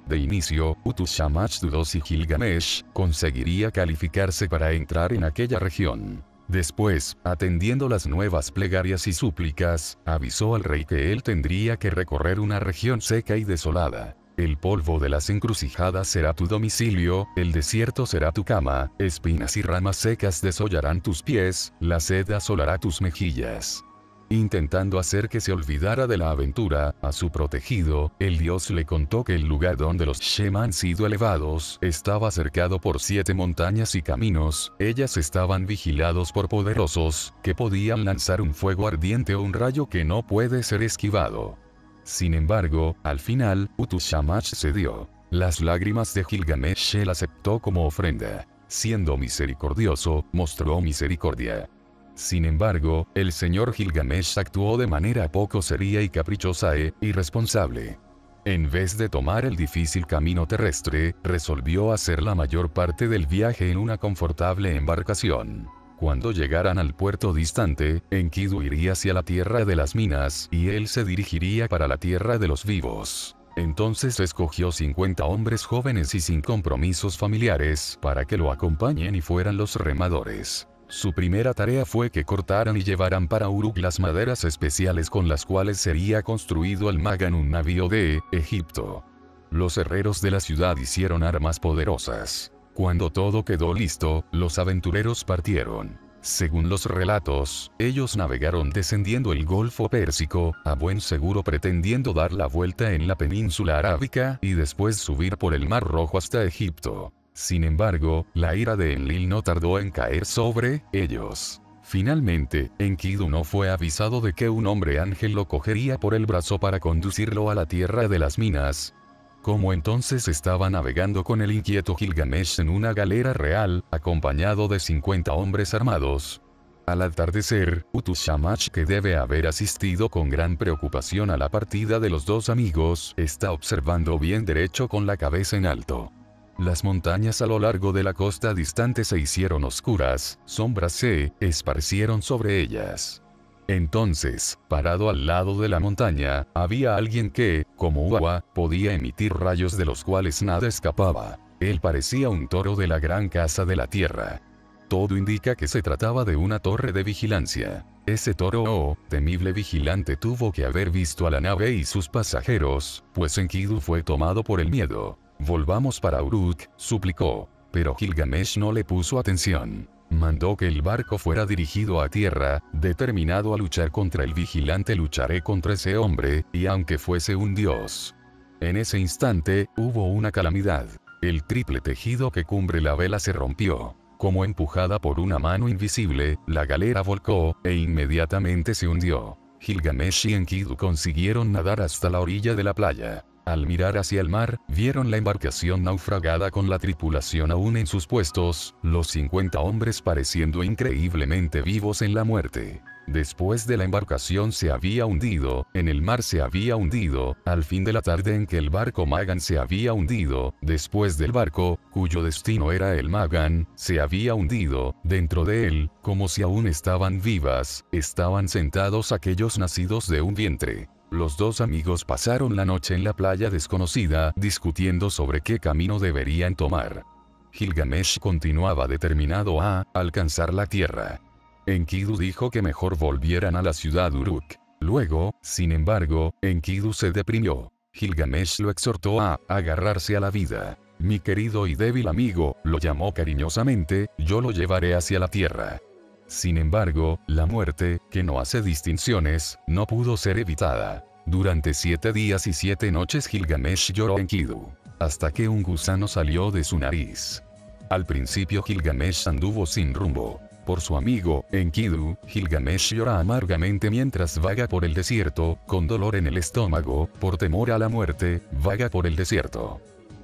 Speaker 1: De inicio, Utu Shamash dudó si Gilgamesh conseguiría calificarse para entrar en aquella región. Después, atendiendo las nuevas plegarias y súplicas, avisó al rey que él tendría que recorrer una región seca y desolada. El polvo de las encrucijadas será tu domicilio, el desierto será tu cama, espinas y ramas secas desollarán tus pies, la sed asolará tus mejillas. Intentando hacer que se olvidara de la aventura, a su protegido, el dios le contó que el lugar donde los Shem han sido elevados estaba cercado por 7 montañas y caminos, ellas estaban vigilados por poderosos, que podían lanzar un fuego ardiente o un rayo que no puede ser esquivado. Sin embargo, al final, Utu Shamash cedió. Las lágrimas de Gilgamesh él aceptó como ofrenda. Siendo misericordioso, mostró misericordia. Sin embargo, el señor Gilgamesh actuó de manera poco seria y caprichosa e irresponsable. En vez de tomar el difícil camino terrestre, resolvió hacer la mayor parte del viaje en una confortable embarcación. Cuando llegaran al puerto distante, Enkidu iría hacia la tierra de las minas y él se dirigiría para la tierra de los vivos. Entonces escogió 50 hombres jóvenes y sin compromisos familiares para que lo acompañen y fueran los remadores. Su primera tarea fue que cortaran y llevaran para Uruk las maderas especiales con las cuales sería construido el Magan, un navío de Egipto. Los herreros de la ciudad hicieron armas poderosas. Cuando todo quedó listo, los aventureros partieron. Según los relatos, ellos navegaron descendiendo el Golfo Pérsico, a buen seguro pretendiendo dar la vuelta en la península arábica y después subir por el Mar Rojo hasta Egipto. Sin embargo, la ira de Enlil no tardó en caer sobre ellos. Finalmente, Enkidu no fue avisado de que un hombre ángel lo cogería por el brazo para conducirlo a la tierra de las minas. Como entonces estaba navegando con el inquieto Gilgamesh en una galera real, acompañado de 50 hombres armados. Al atardecer, Utushamash, que debe haber asistido con gran preocupación a la partida de los dos amigos, está observando bien derecho con la cabeza en alto. Las montañas a lo largo de la costa distante se hicieron oscuras, sombras se esparcieron sobre ellas. Entonces, parado al lado de la montaña, había alguien que, como Uwa, podía emitir rayos de los cuales nada escapaba. Él parecía un toro de la gran casa de la tierra. Todo indica que se trataba de una torre de vigilancia. Ese toro temible vigilante tuvo que haber visto a la nave y sus pasajeros, pues Enkidu fue tomado por el miedo. «Volvamos para Uruk», suplicó. Pero Gilgamesh no le puso atención. Mandó que el barco fuera dirigido a tierra, determinado a luchar contra el vigilante. «Lucharé contra ese hombre, y aunque fuese un dios». En ese instante, hubo una calamidad. El triple tejido que cubre la vela se rompió. Como empujada por una mano invisible, la galera volcó, e inmediatamente se hundió. Gilgamesh y Enkidu consiguieron nadar hasta la orilla de la playa. Al mirar hacia el mar, vieron la embarcación naufragada con la tripulación aún en sus puestos, los 50 hombres pareciendo increíblemente vivos en la muerte. Después de la embarcación se había hundido, en el mar se había hundido, al fin de la tarde en que el barco Magan se había hundido, después del barco, cuyo destino era el Magan, se había hundido, dentro de él, como si aún estaban vivas, estaban sentados aquellos nacidos de un vientre. Los dos amigos pasaron la noche en la playa desconocida, discutiendo sobre qué camino deberían tomar. Gilgamesh continuaba determinado a alcanzar la tierra. Enkidu dijo que mejor volvieran a la ciudad Uruk. Luego, sin embargo, Enkidu se deprimió. Gilgamesh lo exhortó a agarrarse a la vida. «Mi querido y débil amigo», lo llamó cariñosamente, «yo lo llevaré hacia la tierra». Sin embargo, la muerte, que no hace distinciones, no pudo ser evitada. Durante 7 días y 7 noches Gilgamesh lloró a Enkidu, hasta que un gusano salió de su nariz. Al principio Gilgamesh anduvo sin rumbo. Por su amigo, Enkidu, Gilgamesh llora amargamente mientras vaga por el desierto, con dolor en el estómago, por temor a la muerte, vaga por el desierto.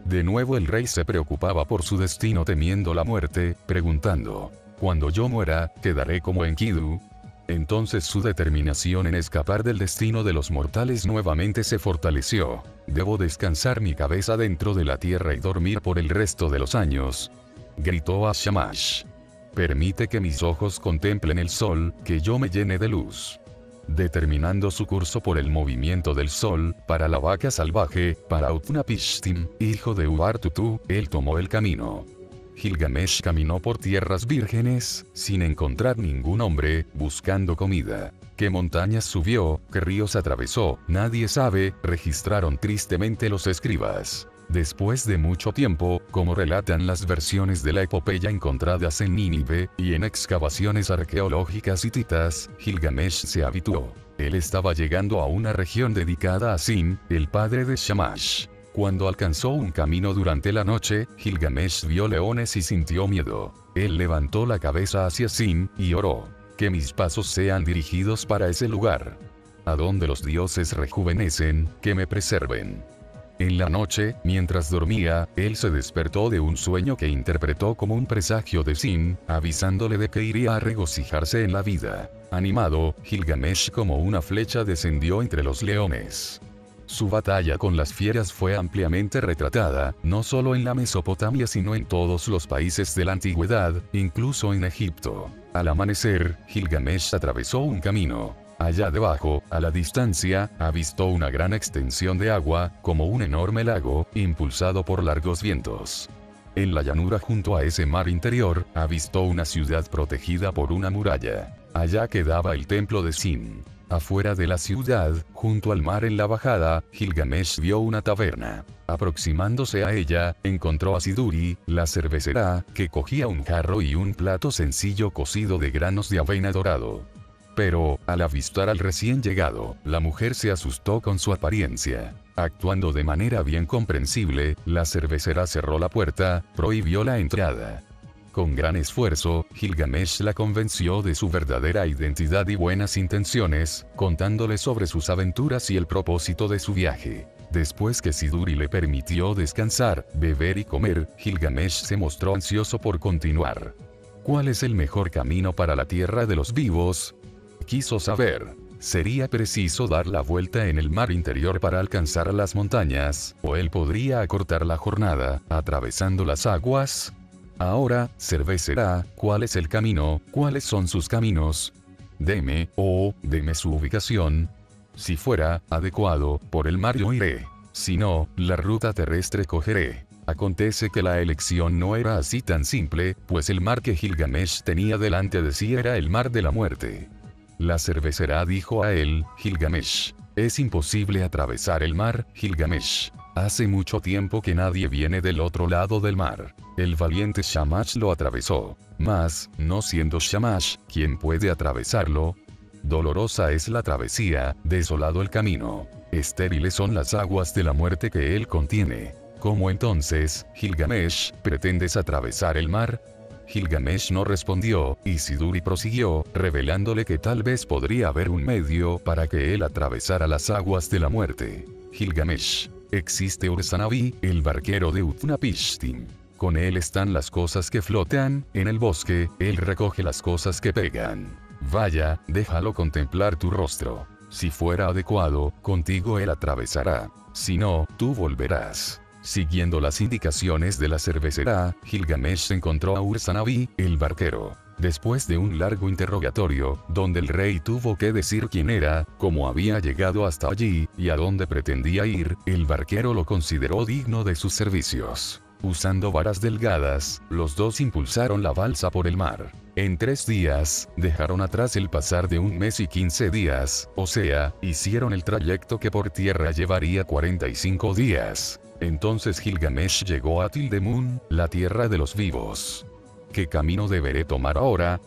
Speaker 1: De nuevo el rey se preocupaba por su destino temiendo la muerte, preguntando: «Cuando yo muera, ¿quedaré como Enkidu?». Entonces su determinación en escapar del destino de los mortales nuevamente se fortaleció. «Debo descansar mi cabeza dentro de la tierra y dormir por el resto de los años», gritó a Shamash. «Permite que mis ojos contemplen el sol, que yo me llene de luz». Determinando su curso por el movimiento del sol, para la vaca salvaje, para Utnapishtim, hijo de Ubartutu, él tomó el camino. Gilgamesh caminó por tierras vírgenes, sin encontrar ningún hombre, buscando comida. ¿Qué montañas subió, qué ríos atravesó? Nadie sabe, registraron tristemente los escribas. Después de mucho tiempo, como relatan las versiones de la epopeya encontradas en Nínive, y en excavaciones arqueológicas hititas, Gilgamesh se habituó. Él estaba llegando a una región dedicada a Sin, el padre de Shamash. Cuando alcanzó un camino durante la noche, Gilgamesh vio leones y sintió miedo. Él levantó la cabeza hacia Sin, y oró: «Que mis pasos sean dirigidos para ese lugar, a donde los dioses rejuvenecen, que me preserven». En la noche, mientras dormía, él se despertó de un sueño que interpretó como un presagio de Sin, avisándole de que iría a regocijarse en la vida. Animado, Gilgamesh como una flecha descendió entre los leones. Su batalla con las fieras fue ampliamente retratada, no solo en la Mesopotamia sino en todos los países de la antigüedad, incluso en Egipto. Al amanecer, Gilgamesh atravesó un camino. Allá debajo, a la distancia, avistó una gran extensión de agua, como un enorme lago, impulsado por largos vientos. En la llanura junto a ese mar interior, avistó una ciudad protegida por una muralla. Allá quedaba el templo de Sin. Afuera de la ciudad, junto al mar en la bajada, Gilgamesh vio una taberna. Aproximándose a ella, encontró a Siduri, la cervecera, que cogía un jarro y un plato sencillo cocido de granos de avena dorado. Pero, al avistar al recién llegado, la mujer se asustó con su apariencia. Actuando de manera bien comprensible, la cervecera cerró la puerta, prohibió la entrada. Con gran esfuerzo, Gilgamesh la convenció de su verdadera identidad y buenas intenciones, contándole sobre sus aventuras y el propósito de su viaje. Después que Siduri le permitió descansar, beber y comer, Gilgamesh se mostró ansioso por continuar. ¿Cuál es el mejor camino para la tierra de los vivos? Quiso saber. ¿Sería preciso dar la vuelta en el mar interior para alcanzar las montañas, o él podría acortar la jornada, atravesando las aguas? Ahora, cervecera, ¿cuál es el camino? ¿Cuáles son sus caminos? Deme su ubicación. Si fuera adecuado, por el mar yo iré. Si no, la ruta terrestre cogeré. Acontece que la elección no era así tan simple, pues el mar que Gilgamesh tenía delante de sí era el mar de la muerte. La cervecera dijo a él, Gilgamesh, es imposible atravesar el mar, Gilgamesh. Hace mucho tiempo que nadie viene del otro lado del mar. El valiente Shamash lo atravesó. Mas, no siendo Shamash, ¿quién puede atravesarlo? Dolorosa es la travesía, desolado el camino. Estériles son las aguas de la muerte que él contiene. ¿Cómo entonces, Gilgamesh, pretendes atravesar el mar? Gilgamesh no respondió, y Siduri prosiguió, revelándole que tal vez podría haber un medio para que él atravesara las aguas de la muerte. Gilgamesh. Existe Ur-Zanabi, el barquero de Utnapishtim. Con él están las cosas que flotan, en el bosque, él recoge las cosas que pegan. Vaya, déjalo contemplar tu rostro. Si fuera adecuado, contigo él atravesará. Si no, tú volverás. Siguiendo las indicaciones de la cervecera, Gilgamesh encontró a Ur-Zanabi, el barquero. Después de un largo interrogatorio, donde el rey tuvo que decir quién era, cómo había llegado hasta allí, y a dónde pretendía ir, el barquero lo consideró digno de sus servicios. Usando varas delgadas, los dos impulsaron la balsa por el mar. En 3 días, dejaron atrás el pasar de 1 mes y 15 días, o sea, hicieron el trayecto que por tierra llevaría 45 días. Entonces Gilgamesh llegó a Tildemun, la tierra de los vivos. ¿Qué camino deberé tomar ahora?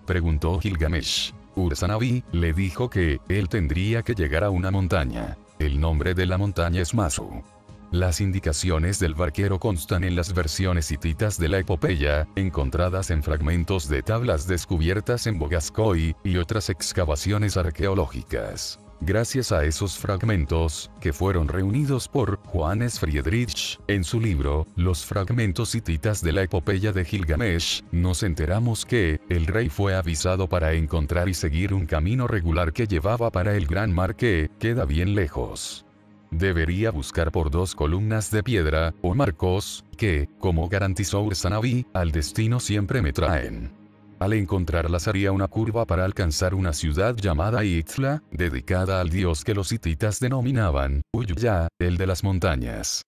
Speaker 1: Preguntó Gilgamesh. Ur-Zanabi le dijo que él tendría que llegar a una montaña. El nombre de la montaña es Masu. Las indicaciones del barquero constan en las versiones hititas de la epopeya, encontradas en fragmentos de tablas descubiertas en Bogascoy y otras excavaciones arqueológicas. Gracias a esos fragmentos, que fueron reunidos por Johannes Friedrich, en su libro, Los fragmentos hititas de la epopeya de Gilgamesh, nos enteramos que, el rey fue avisado para encontrar y seguir un camino regular que llevaba para el gran mar que, queda bien lejos. Debería buscar por 2 columnas de piedra, o marcos, que, como garantizó Ur-Zanabi, al destino siempre me traen. Al encontrarlas haría una curva para alcanzar una ciudad llamada Itzla, dedicada al dios que los hititas denominaban Uyuya, el de las montañas.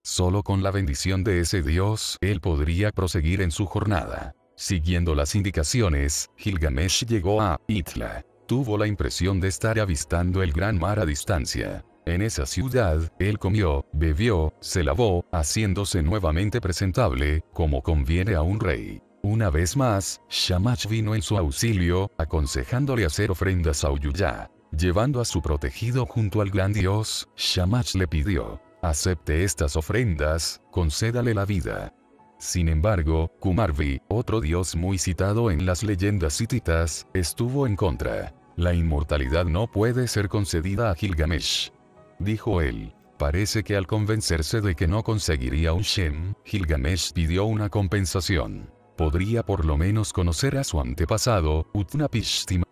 Speaker 1: Solo con la bendición de ese dios, él podría proseguir en su jornada. Siguiendo las indicaciones, Gilgamesh llegó a Itzla. Tuvo la impresión de estar avistando el gran mar a distancia. En esa ciudad, él comió, bebió, se lavó, haciéndose nuevamente presentable, como conviene a un rey. Una vez más, Shamash vino en su auxilio, aconsejándole hacer ofrendas a Uyuya. Llevando a su protegido junto al gran dios, Shamash le pidió, acepte estas ofrendas, concédale la vida. Sin embargo, Kumarbi, otro dios muy citado en las leyendas hititas, estuvo en contra. La inmortalidad no puede ser concedida a Gilgamesh. Dijo él. Parece que al convencerse de que no conseguiría un Shem, Gilgamesh pidió una compensación. Podría por lo menos conocer a su antepasado, Utnapishtim.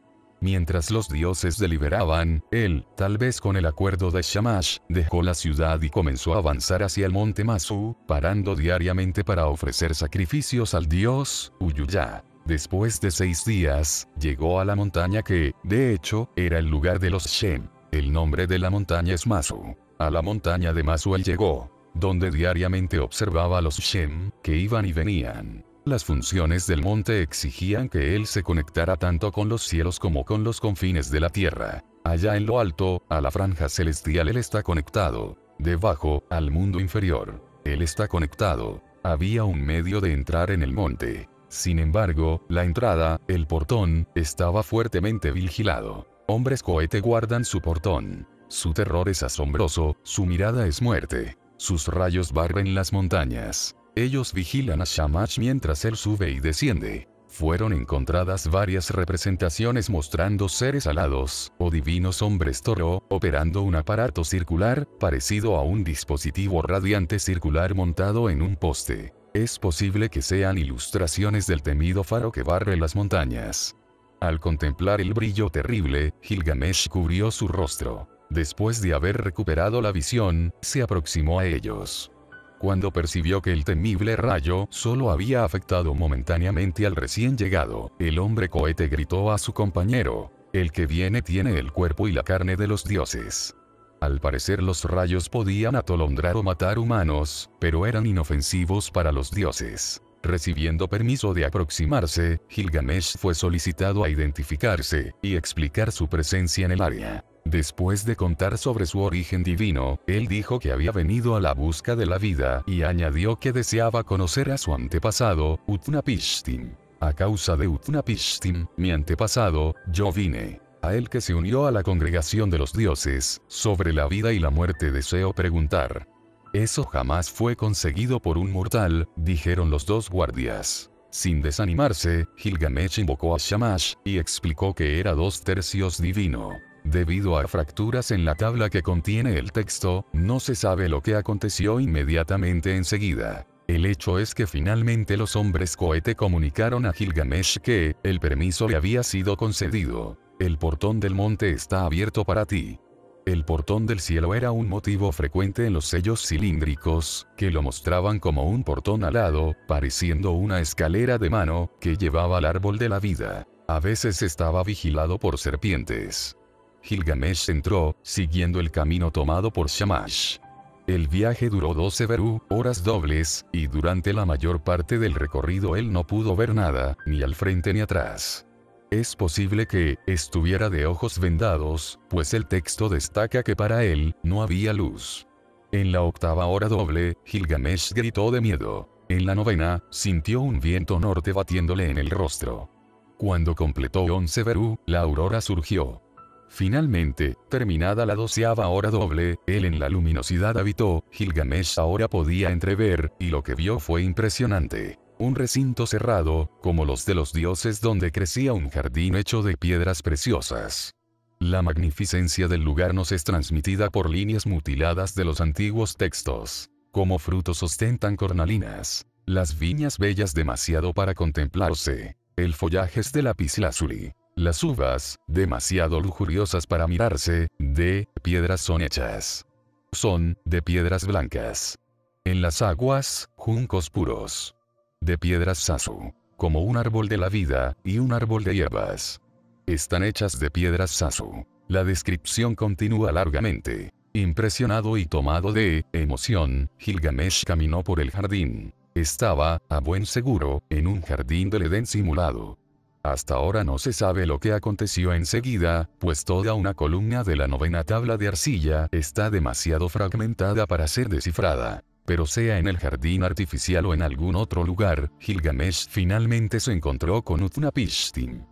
Speaker 1: Mientras los dioses deliberaban, él, tal vez con el acuerdo de Shamash, dejó la ciudad y comenzó a avanzar hacia el monte Masu, parando diariamente para ofrecer sacrificios al dios, Uyuya. Después de 6 días, llegó a la montaña que, de hecho, era el lugar de los Shem. El nombre de la montaña es Masu. A la montaña de Masu él llegó, donde diariamente observaba a los Shem, que iban y venían. Las funciones del monte exigían que él se conectara tanto con los cielos como con los confines de la tierra. Allá en lo alto, a la franja celestial él está conectado. Debajo, al mundo inferior, él está conectado. Había un medio de entrar en el monte. Sin embargo, la entrada, el portón, estaba fuertemente vigilado. Hombres cohete guardan su portón. Su terror es asombroso, su mirada es muerte. Sus rayos barren las montañas. Ellos vigilan a Shamash mientras él sube y desciende. Fueron encontradas varias representaciones mostrando seres alados, o divinos hombres toro, operando un aparato circular, parecido a un dispositivo radiante circular montado en un poste. Es posible que sean ilustraciones del temido faro que barre las montañas. Al contemplar el brillo terrible, Gilgamesh cubrió su rostro. Después de haber recuperado la visión, se aproximó a ellos. Cuando percibió que el temible rayo solo había afectado momentáneamente al recién llegado, el hombre cohete gritó a su compañero: "El que viene tiene el cuerpo y la carne de los dioses". Al parecer los rayos podían atolondrar o matar humanos, pero eran inofensivos para los dioses. Recibiendo permiso de aproximarse, Gilgamesh fue solicitado a identificarse y explicar su presencia en el área. Después de contar sobre su origen divino, él dijo que había venido a la busca de la vida y añadió que deseaba conocer a su antepasado, Utnapishtim. A causa de Utnapishtim, mi antepasado, yo vine. A él que se unió a la congregación de los dioses, sobre la vida y la muerte deseo preguntar. Eso jamás fue conseguido por un mortal, dijeron los dos guardias. Sin desanimarse, Gilgamesh invocó a Shamash y explicó que era 2/3 divino. Debido a fracturas en la tabla que contiene el texto, no se sabe lo que aconteció inmediatamente enseguida. El hecho es que finalmente los hombres cohete comunicaron a Gilgamesh que el permiso le había sido concedido. El portón del monte está abierto para ti. El portón del cielo era un motivo frecuente en los sellos cilíndricos, que lo mostraban como un portón alado, pareciendo una escalera de mano, que llevaba al árbol de la vida. A veces estaba vigilado por serpientes. Gilgamesh entró, siguiendo el camino tomado por Shamash. El viaje duró 12 Beru, horas dobles, y durante la mayor parte del recorrido él no pudo ver nada, ni al frente ni atrás. Es posible que estuviera de ojos vendados, pues el texto destaca que para él no había luz. En la 8ª hora doble, Gilgamesh gritó de miedo. En la 9ª, sintió un viento norte batiéndole en el rostro. Cuando completó 11 Beru, la aurora surgió. Finalmente, terminada la 12ª hora doble, él en la luminosidad habitó. Gilgamesh ahora podía entrever, y lo que vio fue impresionante. Un recinto cerrado, como los de los dioses, donde crecía un jardín hecho de piedras preciosas. La magnificencia del lugar nos es transmitida por líneas mutiladas de los antiguos textos. Como frutos ostentan cornalinas. Las viñas bellas demasiado para contemplarse. El follaje es de lapislázuli. Las uvas, demasiado lujuriosas para mirarse, de piedras son hechas. Son de piedras blancas. En las aguas, juncos puros. De piedras sasu, como un árbol de la vida, y un árbol de hierbas. Están hechas de piedras sasu. La descripción continúa largamente. Impresionado y tomado de emoción, Gilgamesh caminó por el jardín. Estaba, a buen seguro, en un jardín del Edén simulado. Hasta ahora no se sabe lo que aconteció enseguida, pues toda una columna de la 9ª tabla de arcilla está demasiado fragmentada para ser descifrada. Pero sea en el jardín artificial o en algún otro lugar, Gilgamesh finalmente se encontró con Utnapishtim.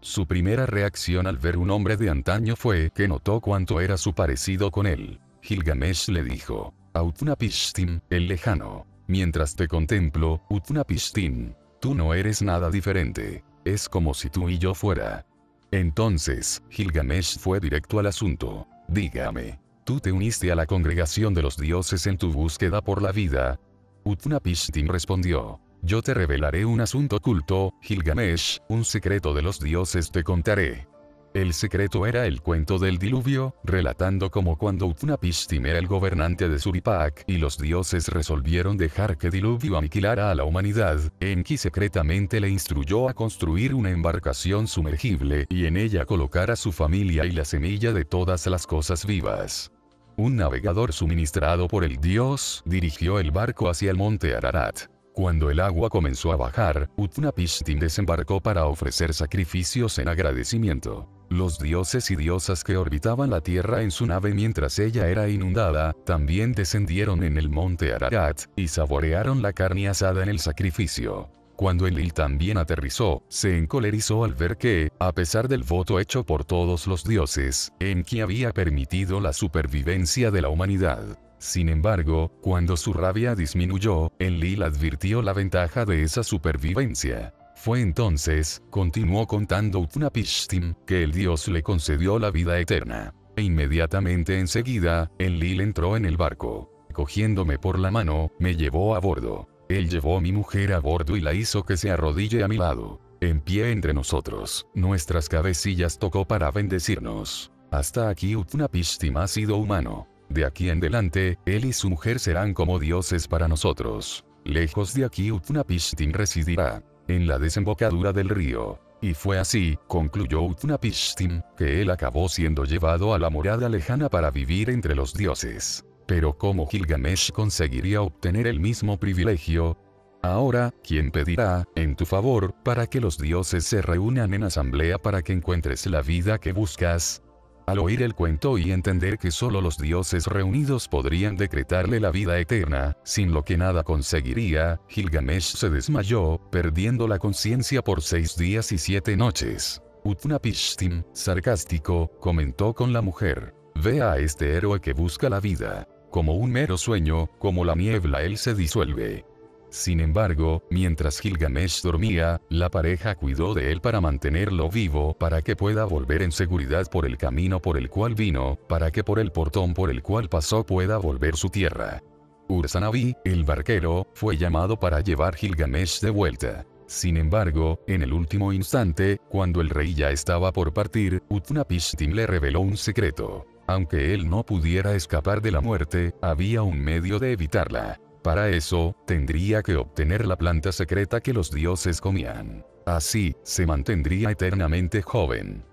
Speaker 1: Su primera reacción al ver un hombre de antaño fue que notó cuánto era su parecido con él. Gilgamesh le dijo a Utnapishtim, el lejano: "Mientras te contemplo, Utnapishtim, tú no eres nada diferente. Es como si tú y yo fuera". Entonces, Gilgamesh fue directo al asunto. "Dígame, Tú te uniste a la congregación de los dioses en tu búsqueda por la vida. Utnapishtim respondió. Yo te revelaré un asunto oculto, Gilgamesh, un secreto de los dioses te contaré. El secreto era el cuento del diluvio, relatando cómo cuando Utnapishtim era el gobernante de Suripak y los dioses resolvieron dejar que diluvio aniquilara a la humanidad, Enki secretamente le instruyó a construir una embarcación sumergible y en ella colocar a su familia y la semilla de todas las cosas vivas. Un navegador suministrado por el dios dirigió el barco hacia el monte Ararat. Cuando el agua comenzó a bajar, Utnapishtim desembarcó para ofrecer sacrificios en agradecimiento. Los dioses y diosas que orbitaban la tierra en su nave mientras ella era inundada, también descendieron en el monte Ararat, y saborearon la carne asada en el sacrificio. Cuando Enlil también aterrizó, se encolerizó al ver que, a pesar del voto hecho por todos los dioses, Enki había permitido la supervivencia de la humanidad. Sin embargo, cuando su rabia disminuyó, Enlil advirtió la ventaja de esa supervivencia. Fue entonces, continuó contando Utnapishtim, que el dios le concedió la vida eterna. E inmediatamente enseguida, Enlil entró en el barco. Cogiéndome por la mano, me llevó a bordo. Él llevó a mi mujer a bordo y la hizo que se arrodille a mi lado. En pie entre nosotros, nuestras cabecillas tocó para bendecirnos. Hasta aquí Utnapishtim ha sido humano. De aquí en adelante, él y su mujer serán como dioses para nosotros. Lejos de aquí Utnapishtim residirá, en la desembocadura del río. Y fue así, concluyó Utnapishtim, que él acabó siendo llevado a la morada lejana para vivir entre los dioses. Pero ¿cómo Gilgamesh conseguiría obtener el mismo privilegio? Ahora, ¿quién pedirá, en tu favor, para que los dioses se reúnan en asamblea para que encuentres la vida que buscas? Al oír el cuento y entender que solo los dioses reunidos podrían decretarle la vida eterna, sin lo que nada conseguiría, Gilgamesh se desmayó, perdiendo la conciencia por 6 días y 7 noches. Utnapishtim, sarcástico, comentó con la mujer: ve a este héroe que busca la vida. Como un mero sueño, como la niebla él se disuelve. Sin embargo, mientras Gilgamesh dormía, la pareja cuidó de él para mantenerlo vivo para que pueda volver en seguridad por el camino por el cual vino, para que por el portón por el cual pasó pueda volver su tierra. Ur-Zanabi, el barquero, fue llamado para llevar Gilgamesh de vuelta. Sin embargo, en el último instante, cuando el rey ya estaba por partir, Utnapishtim le reveló un secreto. Aunque él no pudiera escapar de la muerte, había un medio de evitarla. Para eso, tendría que obtener la planta secreta que los dioses comían. Así, se mantendría eternamente joven.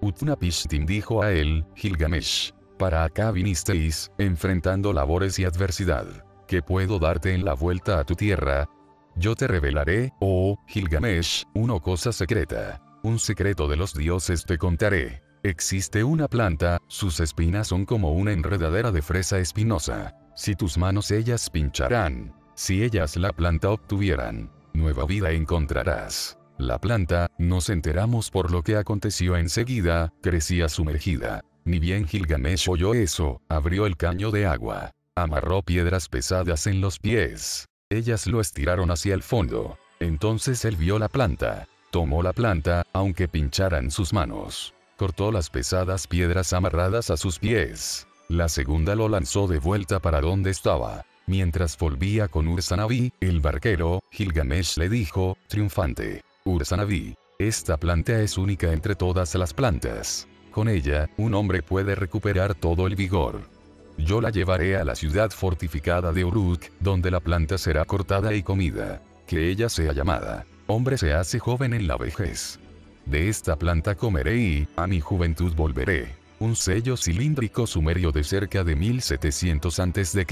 Speaker 1: Utnapishtim dijo a él: Gilgamesh, para acá vinisteis, enfrentando labores y adversidad. ¿Qué puedo darte en la vuelta a tu tierra? Yo te revelaré, oh, Gilgamesh, una cosa secreta. Un secreto de los dioses te contaré. Existe una planta, sus espinas son como una enredadera de fresa espinosa. Si tus manos ellas pincharán, si ellas la planta obtuvieran, nueva vida encontrarás. La planta, nos enteramos por lo que aconteció enseguida, crecía sumergida. Ni bien Gilgamesh oyó eso, abrió el caño de agua. Amarró piedras pesadas en los pies. Ellas lo estiraron hacia el fondo. Entonces él vio la planta. Tomó la planta, aunque pincharan sus manos. Cortó las pesadas piedras amarradas a sus pies. La segunda lo lanzó de vuelta para donde estaba. Mientras volvía con Ur-Zanabi, el barquero, Gilgamesh le dijo, triunfante: Ur-Zanabi, esta planta es única entre todas las plantas. Con ella, un hombre puede recuperar todo el vigor. Yo la llevaré a la ciudad fortificada de Uruk, donde la planta será cortada y comida. Que ella sea llamada: hombre se hace joven en la vejez. De esta planta comeré y, a mi juventud volveré. Un sello cilíndrico sumerio de cerca de 1700 a.C.,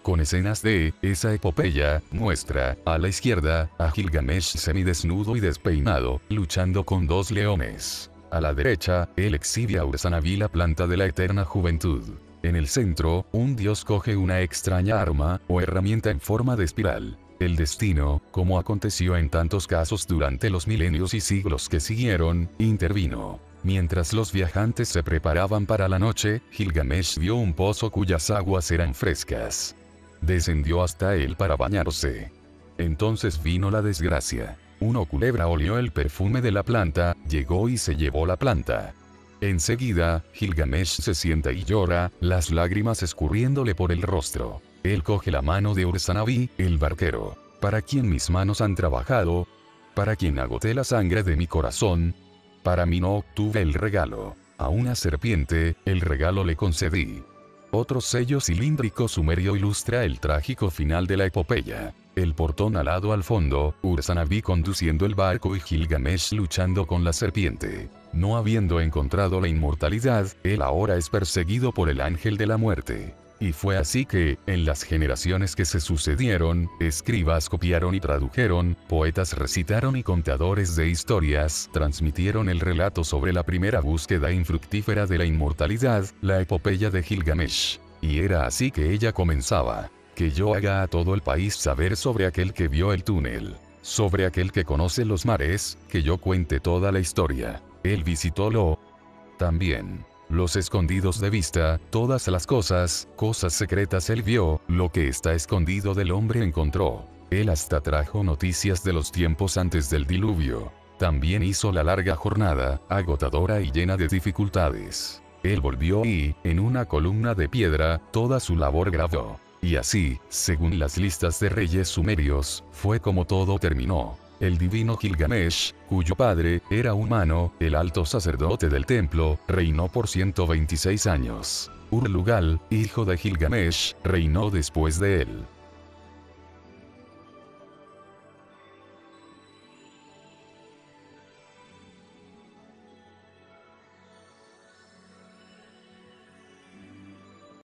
Speaker 1: con escenas de esa epopeya, muestra, a la izquierda, a Gilgamesh semidesnudo y despeinado, luchando con 2 leones. A la derecha, él exhibe a Ur-Zanabi la planta de la eterna juventud. En el centro, un dios coge una extraña arma, o herramienta en forma de espiral. El destino, como aconteció en tantos casos durante los milenios y siglos que siguieron, intervino. Mientras los viajantes se preparaban para la noche, Gilgamesh vio un pozo cuyas aguas eran frescas. Descendió hasta él para bañarse. Entonces vino la desgracia. Una culebra olió el perfume de la planta, llegó y se llevó la planta. Enseguida, Gilgamesh se sienta y llora, las lágrimas escurriéndole por el rostro. Él coge la mano de Ur-Zanabi, el barquero, para quien mis manos han trabajado, para quien agoté la sangre de mi corazón. Para mí no obtuve el regalo. A una serpiente, el regalo le concedí. Otro sello cilíndrico sumerio ilustra el trágico final de la epopeya. El portón alado al fondo, Ur-Zanabi conduciendo el barco y Gilgamesh luchando con la serpiente. No habiendo encontrado la inmortalidad, él ahora es perseguido por el ángel de la muerte. Y fue así que, en las generaciones que se sucedieron, escribas copiaron y tradujeron, poetas recitaron y contadores de historias transmitieron el relato sobre la primera búsqueda infructífera de la inmortalidad, la epopeya de Gilgamesh. Y era así que ella comenzaba. Que yo haga a todo el país saber sobre aquel que vio el túnel. Sobre aquel que conoce los mares, que yo cuente toda la historia. Él visitó lo también. Los escondidos de vista, todas las cosas, cosas secretas él vio, lo que está escondido del hombre encontró. Él hasta trajo noticias de los tiempos antes del diluvio. También hizo la larga jornada, agotadora y llena de dificultades. Él volvió y, en una columna de piedra, toda su labor grabó. Y así, según las listas de reyes sumerios, fue como todo terminó. El divino Gilgamesh, cuyo padre era humano, el alto sacerdote del templo, reinó por 126 años. Ur-Lugal, hijo de Gilgamesh, reinó después de él.